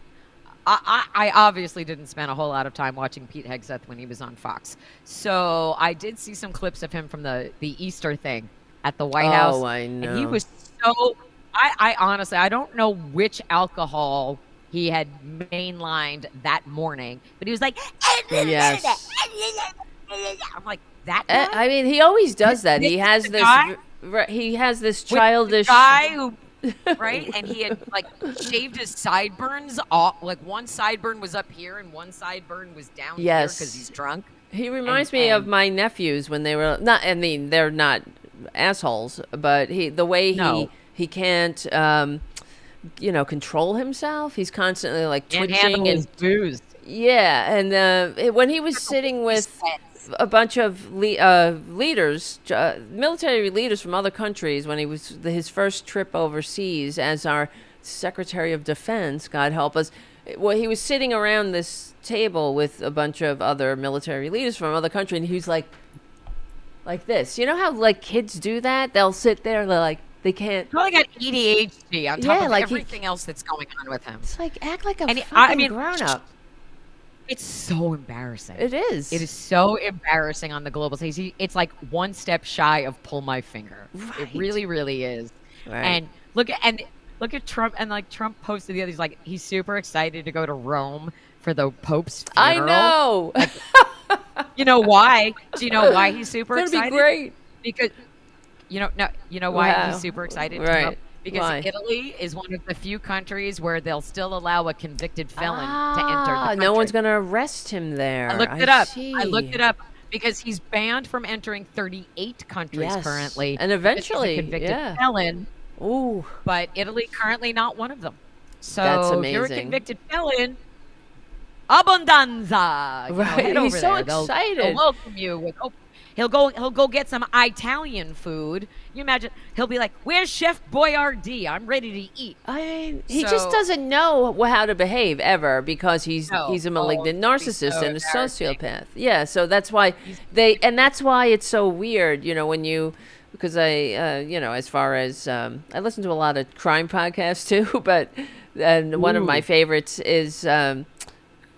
I obviously didn't spend a whole lot of time watching Pete Hegseth when he was on Fox, so I did see some clips of him from the Easter thing at the White House. Oh, I know. And he was so. I honestly, I don't know which alcohol he had mainlined that morning, but he was like, Yes. I'm like, that guy? I mean, he always does that. He This has is the this. guy? He has this With the childish guy who, right? And he had like shaved his sideburns off. Like one sideburn was up here and one sideburn was down here Yes. because he's drunk. He reminds me of my nephews when they were not. I mean, they're not assholes, but the way No. he can't, control himself. He's constantly like Can't twitching handle his and booze. yeah. And when he was sitting with a bunch of leaders, military leaders from other countries, when he was his first trip overseas as our Secretary of Defense, God help us, well, he was sitting around this table with a bunch of other military leaders from other countries, and he was like this. You know how like kids do that? They'll sit there, they're like they can't. Probably got ADHD on top of like everything else that's going on with him. It's like act like a fucking grown up. It's so embarrassing. It is. It is so embarrassing on the global stage. It's like one step shy of pull my finger. Right. It really, really is. Right. And look at Trump, and like Trump posted the other. He's like he's super excited to go to Rome for the Pope's funeral. I know. Like, you know why? Do you know why he's super it's excited? Be great. Because you know why he's super excited. Right. Because why? Italy is one of the few countries where they'll still allow a convicted felon to enter the country. No one's going to arrest him there. I looked it up because he's banned from entering 38 countries currently. And eventually, he's a convicted felon. Ooh. But Italy currently not one of them. So that's amazing. if you're a convicted felon, abbondanza. Right. Head over he's so there. excited. They'll welcome you with open. He'll go get some Italian food. You imagine he'll be like, "Where's Chef Boyardee? I'm ready to eat." I mean, he just doesn't know how to behave ever because he's a malignant narcissist and a sociopath. Yeah, so that's why that's why it's so weird, when you because I as far as I listen to a lot of crime podcasts too, but one of my favorites is now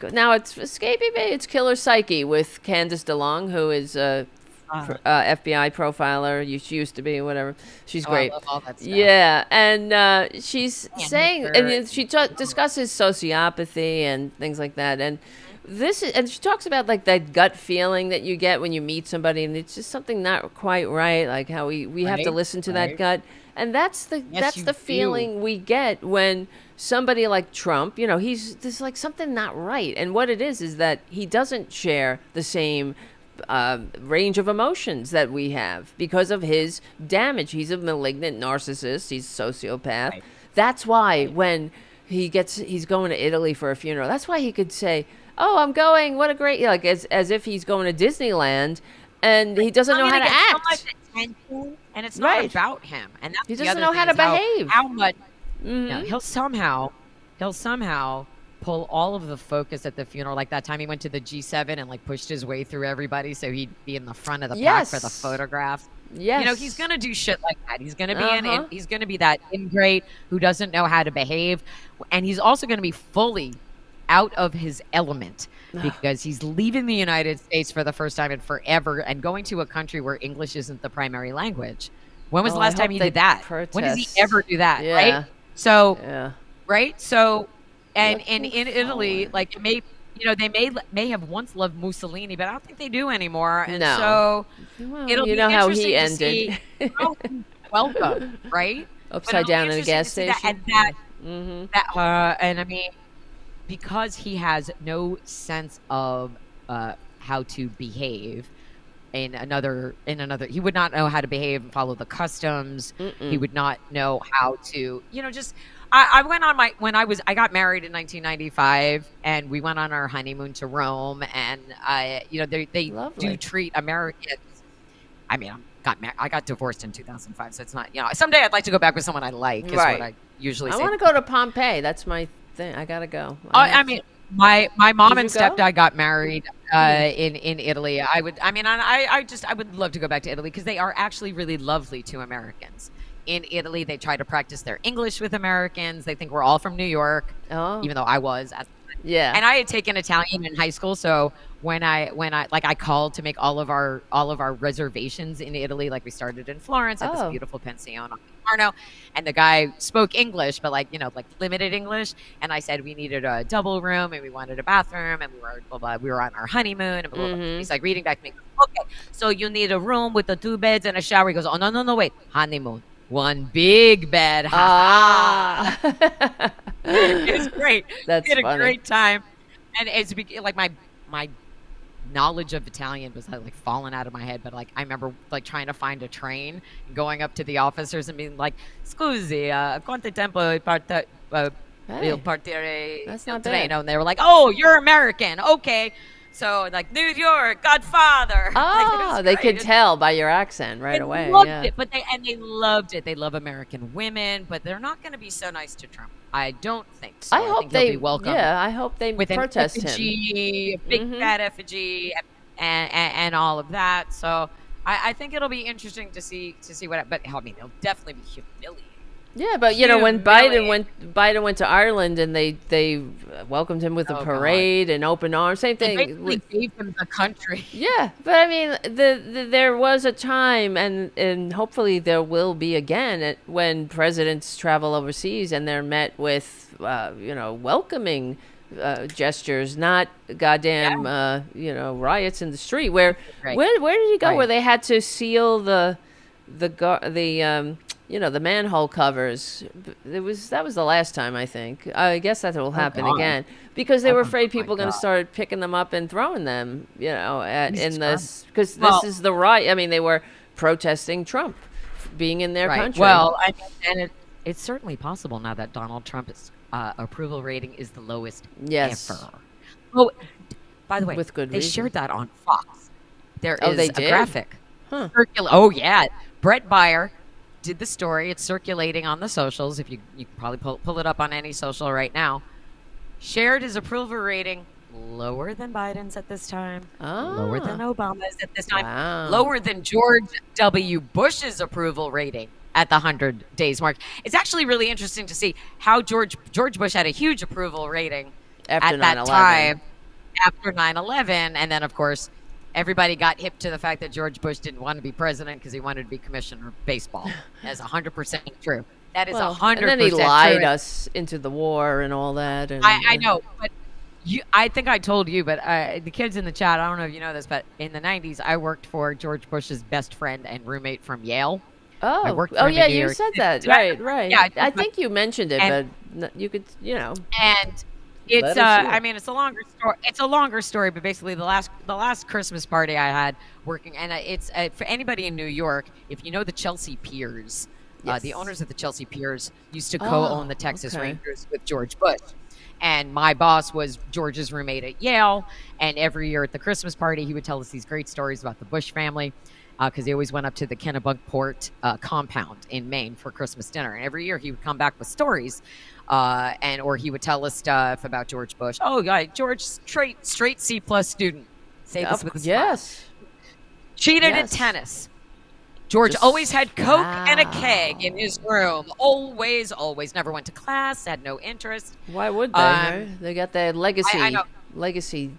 it's escaping me. It's Killer Psyche with Candace DeLong, who is FBI profiler. She used to be, whatever. She's great. I love all that stuff. Yeah, and she's saying, and she discusses sociopathy and things like that, and and she talks about like that gut feeling that you get when you meet somebody, and it's just something not quite right, like how we have to listen to that gut, and that's the feeling we get when somebody like Trump, there's like something not right, and what it is that he doesn't share the same range of emotions that we have because of his damage. He's a malignant narcissist. He's a sociopath. Right. That's why when he's going to Italy for a funeral, that's why he could say, "Oh, I'm going. What a great," like as if he's going to Disneyland, and he doesn't know how to act. So much attention, and it's not about him. And that's he doesn't know how to behave. How much? He'll somehow pull all of the focus at the funeral. Like that time he went to the G7 and like pushed his way through everybody so he'd be in the front of the pack for the photograph. Yes. He's going to do shit like that. He's going to be he's going to be that ingrate who doesn't know how to behave, and he's also going to be fully out of his element because he's leaving the United States for the first time in forever and going to a country where English isn't the primary language. When was the last time he did that? Protest. When does he ever do that? Right? So right? So and in Italy, like they may have once loved Mussolini, but I don't think they do anymore. And so it'll be how interesting he to ended. See how he's welcome, right? Upside down in a gas station. And I mean, because he has no sense of how to behave in another, he would not know how to behave and follow the customs. He would not know how to, just. I went on I got married in 1995, and we went on our honeymoon to Rome, and they do treat Americans. I mean, I got divorced in 2005, so it's not, someday I'd like to go back with someone I like. Is what I usually say. I want to go to Pompeii. That's my thing. I gotta go. I mean, my mom and stepdad got married in Italy. I would love to go back to Italy because they are actually really lovely to Americans. In Italy, they try to practice their English with Americans. They think we're all from New York, even though I was. And I had taken Italian in high school, so when I called to make all of our reservations in Italy, like we started in Florence at this beautiful pension on Arno, and the guy spoke English, but like limited English, and I said we needed a double room and we wanted a bathroom and we were on our honeymoon and blah, blah, blah. He's like reading back to me, okay, so you need a room with the 2 beds and a shower. He goes, oh no wait, honeymoon. One big bed. It was great. That's we had funny. A great time, and it's like my knowledge of Italian was like falling out of my head. But like I remember like trying to find a train, going up to the officers and being like, "Scusi, quanto tempo partire il That's not treno?" bad. And they were like, "Oh, you're American, okay." So like New York, Godfather. Oh, they could tell by your accent right away. Loved Yeah. it, but they loved it. They love American women, but they're not going to be so nice to Trump. I don't think so. I hope think he'll be welcome. Yeah, I hope they with protest an effigy, him. A big fat effigy, and all of that. So I think it'll be interesting to see what. But I mean, they'll definitely be humiliated. Yeah, but you know, when Biden went to Ireland and they welcomed him with a parade and open arms, same thing. They basically gave him the country. Yeah, but I mean, there was a time, and hopefully there will be again, when presidents travel overseas and they're met with, welcoming gestures, not goddamn, riots in the street. Where did he go? Right. Where they had to seal the manhole covers. That was the last time, I think. I guess that will happen again, because they were afraid people were going to start picking them up and throwing them, in this, because this is the riot. I mean, they were protesting Trump being in their country. Well, it's certainly possible now that Donald Trump's approval rating is the lowest ever. Oh, by the way, with good they reason. Shared that on Fox. There is a graphic. Huh. Oh, yeah. Brett Baier did the story. It's circulating on the socials. If you can probably pull it up on any social right now. Shared his approval rating lower than Biden's at this time, lower than Obama's at this time, lower than George W. Bush's approval rating at the 100 days mark. It's actually really interesting to see how George Bush had a huge approval rating after at that time after 9/11, and then of course everybody got hip to the fact that George Bush didn't want to be president because he wanted to be commissioner of baseball. That's 100% true. That is 100% true. And then he lied us into the war and all that. And I know, but I think I told you, but the kids in the chat, I don't know if you know this, but in the 90s, I worked for George Bush's best friend and roommate from Yale. Oh, yeah, you said that. Right. Yeah, I think you mentioned it, but you could, And it's I mean, it's a longer story. It's a longer story, but basically the last Christmas party I had working, and it's for anybody in New York, if you know the Chelsea Piers, the owners of the Chelsea Piers used to co-own the Texas Rangers with George Bush. And my boss was George's roommate at Yale, and every year at the Christmas party, he would tell us these great stories about the Bush family, because they always went up to the Kennebunkport compound in Maine for Christmas dinner. And every year he would come back with stories, or he would tell us stuff about George Bush. Oh, yeah, George, straight C+ student. Say this with a smile. Cheated at tennis. George always had Coke and a keg in his room. Always. Never went to class. Had no interest. Why would they? Right? They got their legacy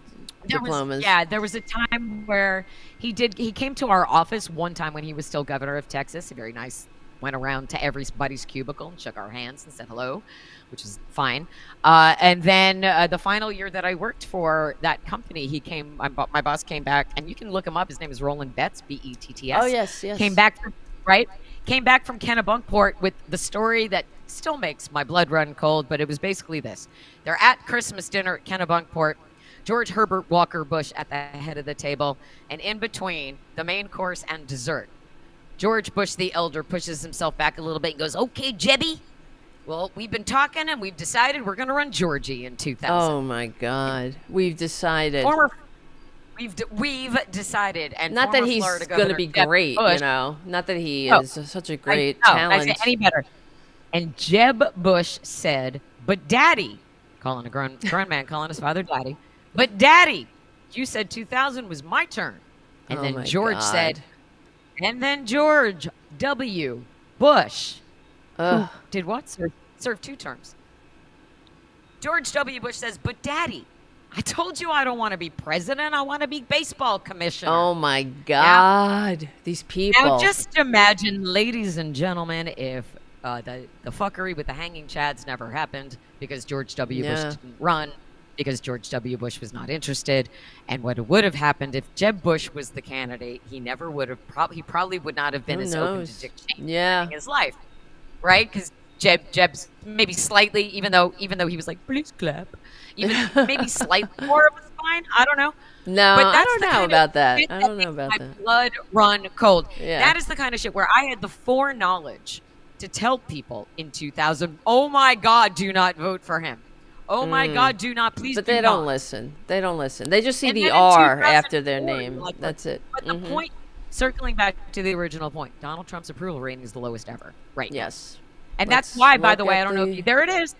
diplomas. There was a time where he came to our office one time when he was still governor of Texas. Very nice. Went around to everybody's cubicle and shook our hands and said hello, which is fine. And then the final year that I worked for that company, he came. My boss came back, and you can look him up. His name is Roland Betts, Betts. Oh yes. Came back from Kennebunkport with the story that still makes my blood run cold. But it was basically this: they're at Christmas dinner at Kennebunkport. George Herbert Walker Bush at the head of the table, and in between the main course and dessert, George Bush the elder pushes himself back a little bit and goes, "Okay, Jebby. Well, we've been talking and we've decided we're going to run Georgie in 2000." Oh my God, we've decided. We've decided, and not that he's going to be great, Bush, not that he is such a great talent. I say any better. And Jeb Bush said, "But Daddy," calling a grown man calling his father Daddy. "But Daddy, you said 2000 was my turn." And then George said, and then George W. Bush, who did what? Served 2 terms. George W. Bush says, "But Daddy, I told you I don't want to be president. I want to be baseball commissioner." Oh my God, these people. Now just imagine, ladies and gentlemen, if the fuckery with the hanging chads never happened because George W. Bush didn't run, because George W. Bush was not interested. And what would have happened if Jeb Bush was the candidate, he never would have, he probably would not have been as open to Dick Cheney in his life, right? Because Jeb's maybe slightly, even though he was like, "Please clap," even maybe slightly more of a spine. I don't know. No, but I don't know about that. I don't know about my that. Blood run cold. Yeah. That is the kind of shit where I had the foreknowledge to tell people in 2000, "Oh my God, do not vote for him." Oh my God, do not, please But do they not. don't listen. They don't listen. They just see And the then in R after their 2004, name. like, That's it. But the point, circling back to the original point, Donald Trump's approval rating is the lowest ever right now. Yes. And Let's that's why, by the look way, at I don't know if you, there it is.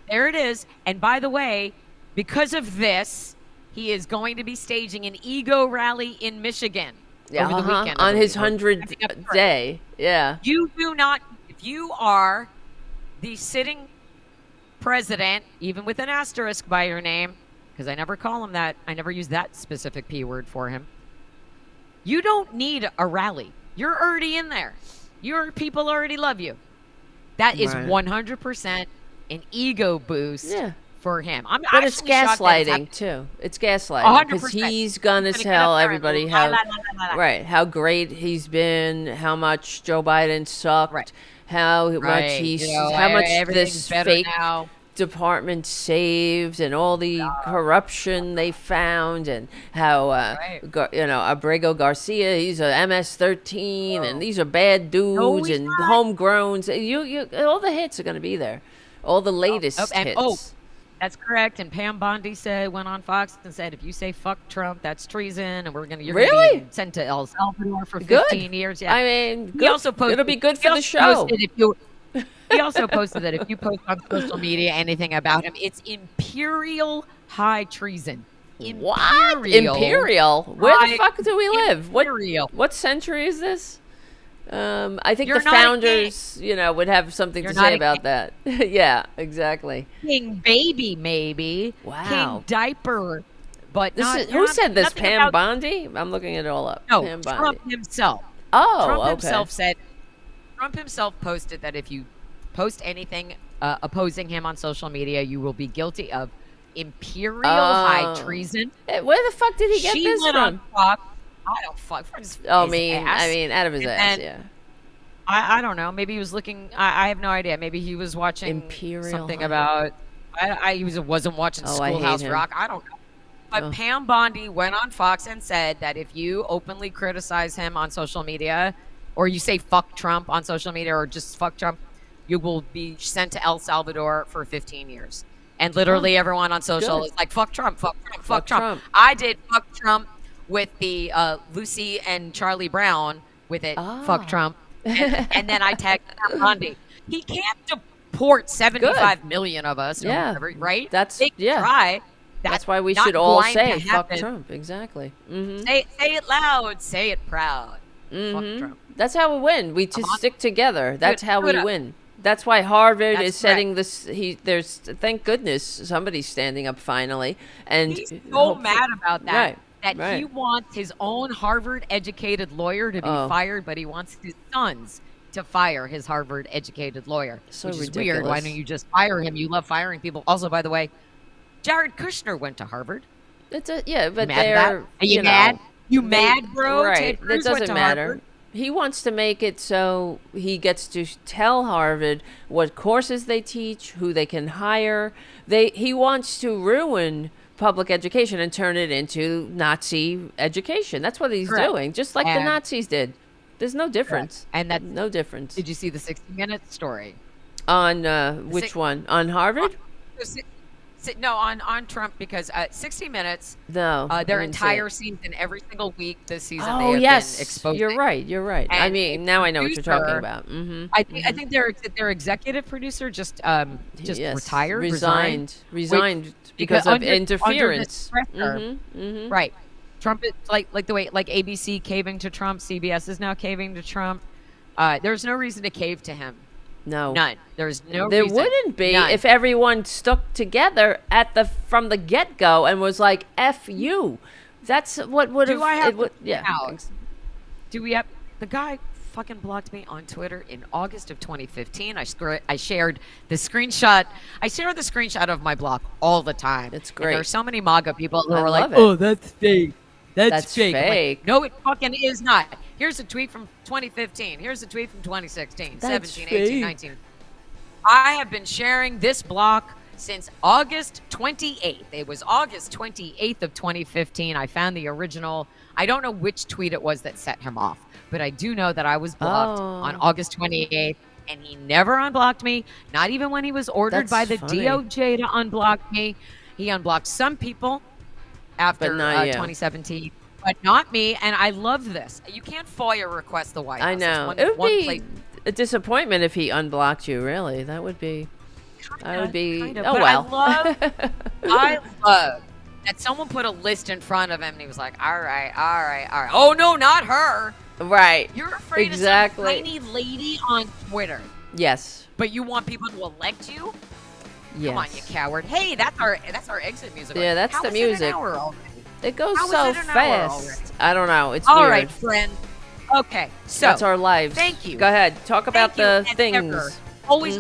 There it is. And by the way, because of this, he is going to be staging an ego rally in Michigan over the weekend. On his 100th day. Yeah. You do not, if you are the sitting president, even with an asterisk by your name, because I never call him that, I never use that specific P word for him, you don't need a rally. You're already in there. Your people already love you. That is 100% an ego boost for him. But it's gaslighting too. It's gaslighting because he's gonna tell everybody how great he's been, how much Joe Biden sucked, how much how much this fake department saved, and all the corruption they found, and how Abrego Garcia, he's a MS-13, and these are bad dudes and homegrowns. You all the hits are going to be there, all the latest hits. That's correct. And Pam Bondi went on Fox and said, if you say fuck Trump, that's treason, and you're going to be sent to El Salvador for 15 years. Yeah. I mean, good. Also posted, it'll be good for the show. He also posted that if you post on social media anything about him, it's imperial high treason. Imperial? Where the fuck do we live? What century is this? I think the founders, would have something to say about that. Yeah, exactly. King baby, maybe. Wow. King diaper. But who said this? Pam Bondi? I'm looking it all up. No, Pam Bondi. Trump himself. Oh, Trump himself said. Trump himself posted that if you post anything opposing him on social media, you will be guilty of imperial high treason. Where the fuck did he get this from? On Fox. I don't fuck. I mean, out of his ass, yeah. I don't know. Maybe he was looking. I have no idea. Maybe he was watching something about. He wasn't watching Schoolhouse Rock. I don't know. But Pam Bondi went on Fox and said that if you openly criticize him on social media, or you say fuck Trump on social media, or just fuck Trump, you will be sent to El Salvador for 15 years. And literally everyone on social is like, fuck Trump, fuck Trump, fuck Trump. I did fuck Trump with the Lucy and Charlie Brown with it, fuck Trump. And then I tagged Pam Bondi. He can't deport 75 million of us, right? They try. That's why we should all say fuck Trump. Exactly. Mm-hmm. Say it loud, say it proud. Fuck Trump. That's how we win. We stick together. That's how we win. That's why Harvard is setting this. There's thank goodness somebody's standing up finally, and he's so mad about that. He wants his own Harvard-educated lawyer to be fired, but he wants his sons to fire his Harvard-educated lawyer. So which is ridiculous. Weird. Why don't you just fire him? You love firing people. Also, by the way, Jared Kushner went to Harvard. But Are you mad? You mad, bro? Right. That doesn't matter. Harvard. He wants to make it so he gets to tell Harvard what courses they teach, who they can hire. He wants to ruin public education and turn it into Nazi education. That's what he's doing, just like the Nazis did. There's no difference. And that's no difference. Did you see the 60 Minutes story? On which one? On Harvard? No, on Trump, because 60 Minutes, their entire season, every single week this season, they have been exposed. You're right. And I mean, now I know what you're talking about. Mm-hmm. I think their executive producer just retired, resigned because of interference. Right. Trump is like the way ABC caving to Trump, CBS is now caving to Trump. There's no reason to cave to him. No, none. There's no. There reason. wouldn't be None. if everyone stuck together from the get go and was like "F you." That's what would have. Do we have the guy? Fucking blocked me on Twitter in August of 2015. I shared the screenshot. I share the screenshot of my block all the time. It's great. And there are so many MAGA people who are like, "Oh, that's fake. That's fake." Fake. Like, no, it fucking is not. Here's a tweet from 2015. Here's a tweet from 2016, That's 17, fake. 18, 19. I have been sharing this block since August 28th. It was August 28th of 2015. I found the original. I don't know which tweet it was that set him off, but I do know that I was blocked on August 28th and he never unblocked me, not even when he was ordered That's by the funny. DOJ to unblock me. He unblocked some people after not you. 2017, but not me. And I love this. You can't FOIA request the White House. I know. It would be a disappointment if he unblocked you, really. That would be... I would be... Kinda, oh, but well. I love that someone put a list in front of him and he was like, all right. Oh, no, not her. Right. You're afraid of some tiny lady on Twitter. Yes. But you want people to elect you? Yes. Come on, you coward. Hey, that's our exit music. Yeah, that's How the is music. It an hour already? It goes How so is it an hour fast. I don't know. It's all weird. right, friend. Okay, so that's our lives. Thank you. Go ahead. Talk about the things. Ever, always.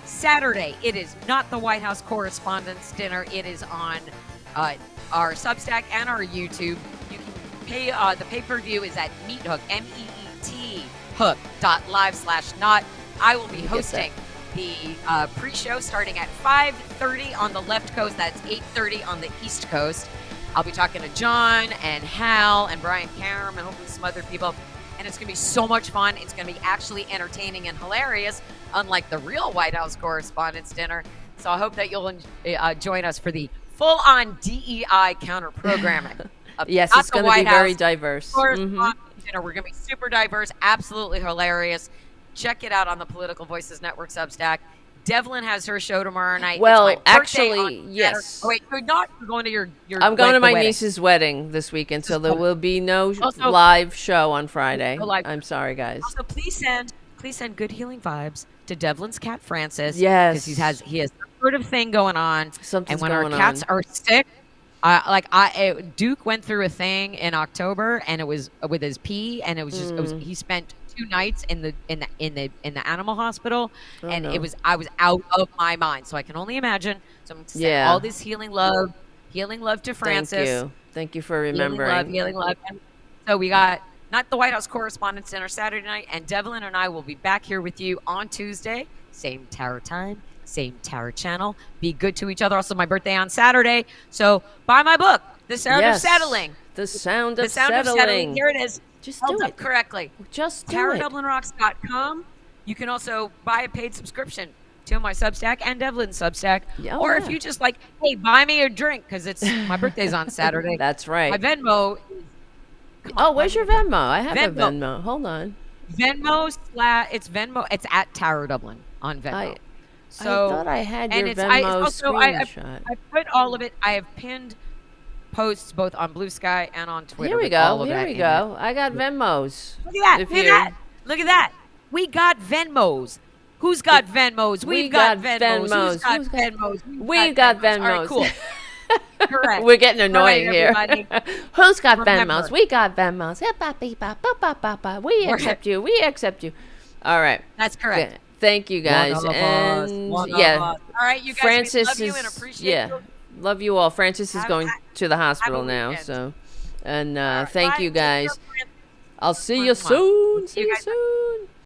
Saturday, it is not the White House Correspondents' Dinner. It is on our Substack and our YouTube. You can pay. The pay-per-view is at Meathook, MEET hook.live/not. I will be hosting the pre-show starting at 5:30 on the left coast. That's 8:30 on the east coast. I'll be talking to John and Hal and Brian Karam and hopefully some other people. And it's going to be so much fun. It's going to be actually entertaining and hilarious, unlike the real White House Correspondents' Dinner. So I hope that you'll join us for the full-on DEI counter-programming. Yes, it's going to be very diverse. Dinner. We're going to be super diverse, absolutely hilarious. Check it out on the Political Voices Network Substack. Devlin has her show tomorrow night. Well, actually, yes. Oh, wait, you're not going to your I'm going to my niece's wedding this weekend, so there will be no live show on Friday. I'm sorry, guys. Also, please send good healing vibes to Devlin's cat Francis. Yes, because he has some sort of thing going on. Something's and when our cats are sick, Duke went through a thing in October, and it was with his pee, and it was just he spent 2 nights in the animal hospital, and I was out of my mind. So I can only imagine. So I'm going to send all this healing love to Francis. Thank you for remembering. Healing love. And so we got not the White House Correspondents' Dinner Saturday night, and Devlin and I will be back here with you on Tuesday, same tower time, same tower channel. Be good to each other. Also, my birthday on Saturday, so buy my book, The Sound of Settling. The Sound of Settling. Here it is. Just do it correctly. Just do it. TaraDublinRocks.com. You can also buy a paid subscription to my Substack and Devlin's Substack. Or if you just like, hey, buy me a drink because it's my birthday's on Saturday. That's right. My Venmo. Where's your Venmo? I have a Venmo. Hold on. It's Venmo. It's at Tara Dublin on Venmo. I thought I had your Venmo screenshot. I put all of it. I have pinned posts both on Blue Sky and on Twitter. Here we go. I got Venmos. Look at that. Look at that. We got Venmos. Who's got Venmos? We've got Venmos. Who's got Venmos? We've got Venmos. All right, cool. Correct. We're getting annoying here. Who's got Venmos? We got Venmos. We accept you. We accept you. All right. That's correct. Thank you guys. All right, you guys. Francis love you and appreciate you. Love you all. Francis is going to the hospital now, so thank you guys. I'll see you soon. See you soon.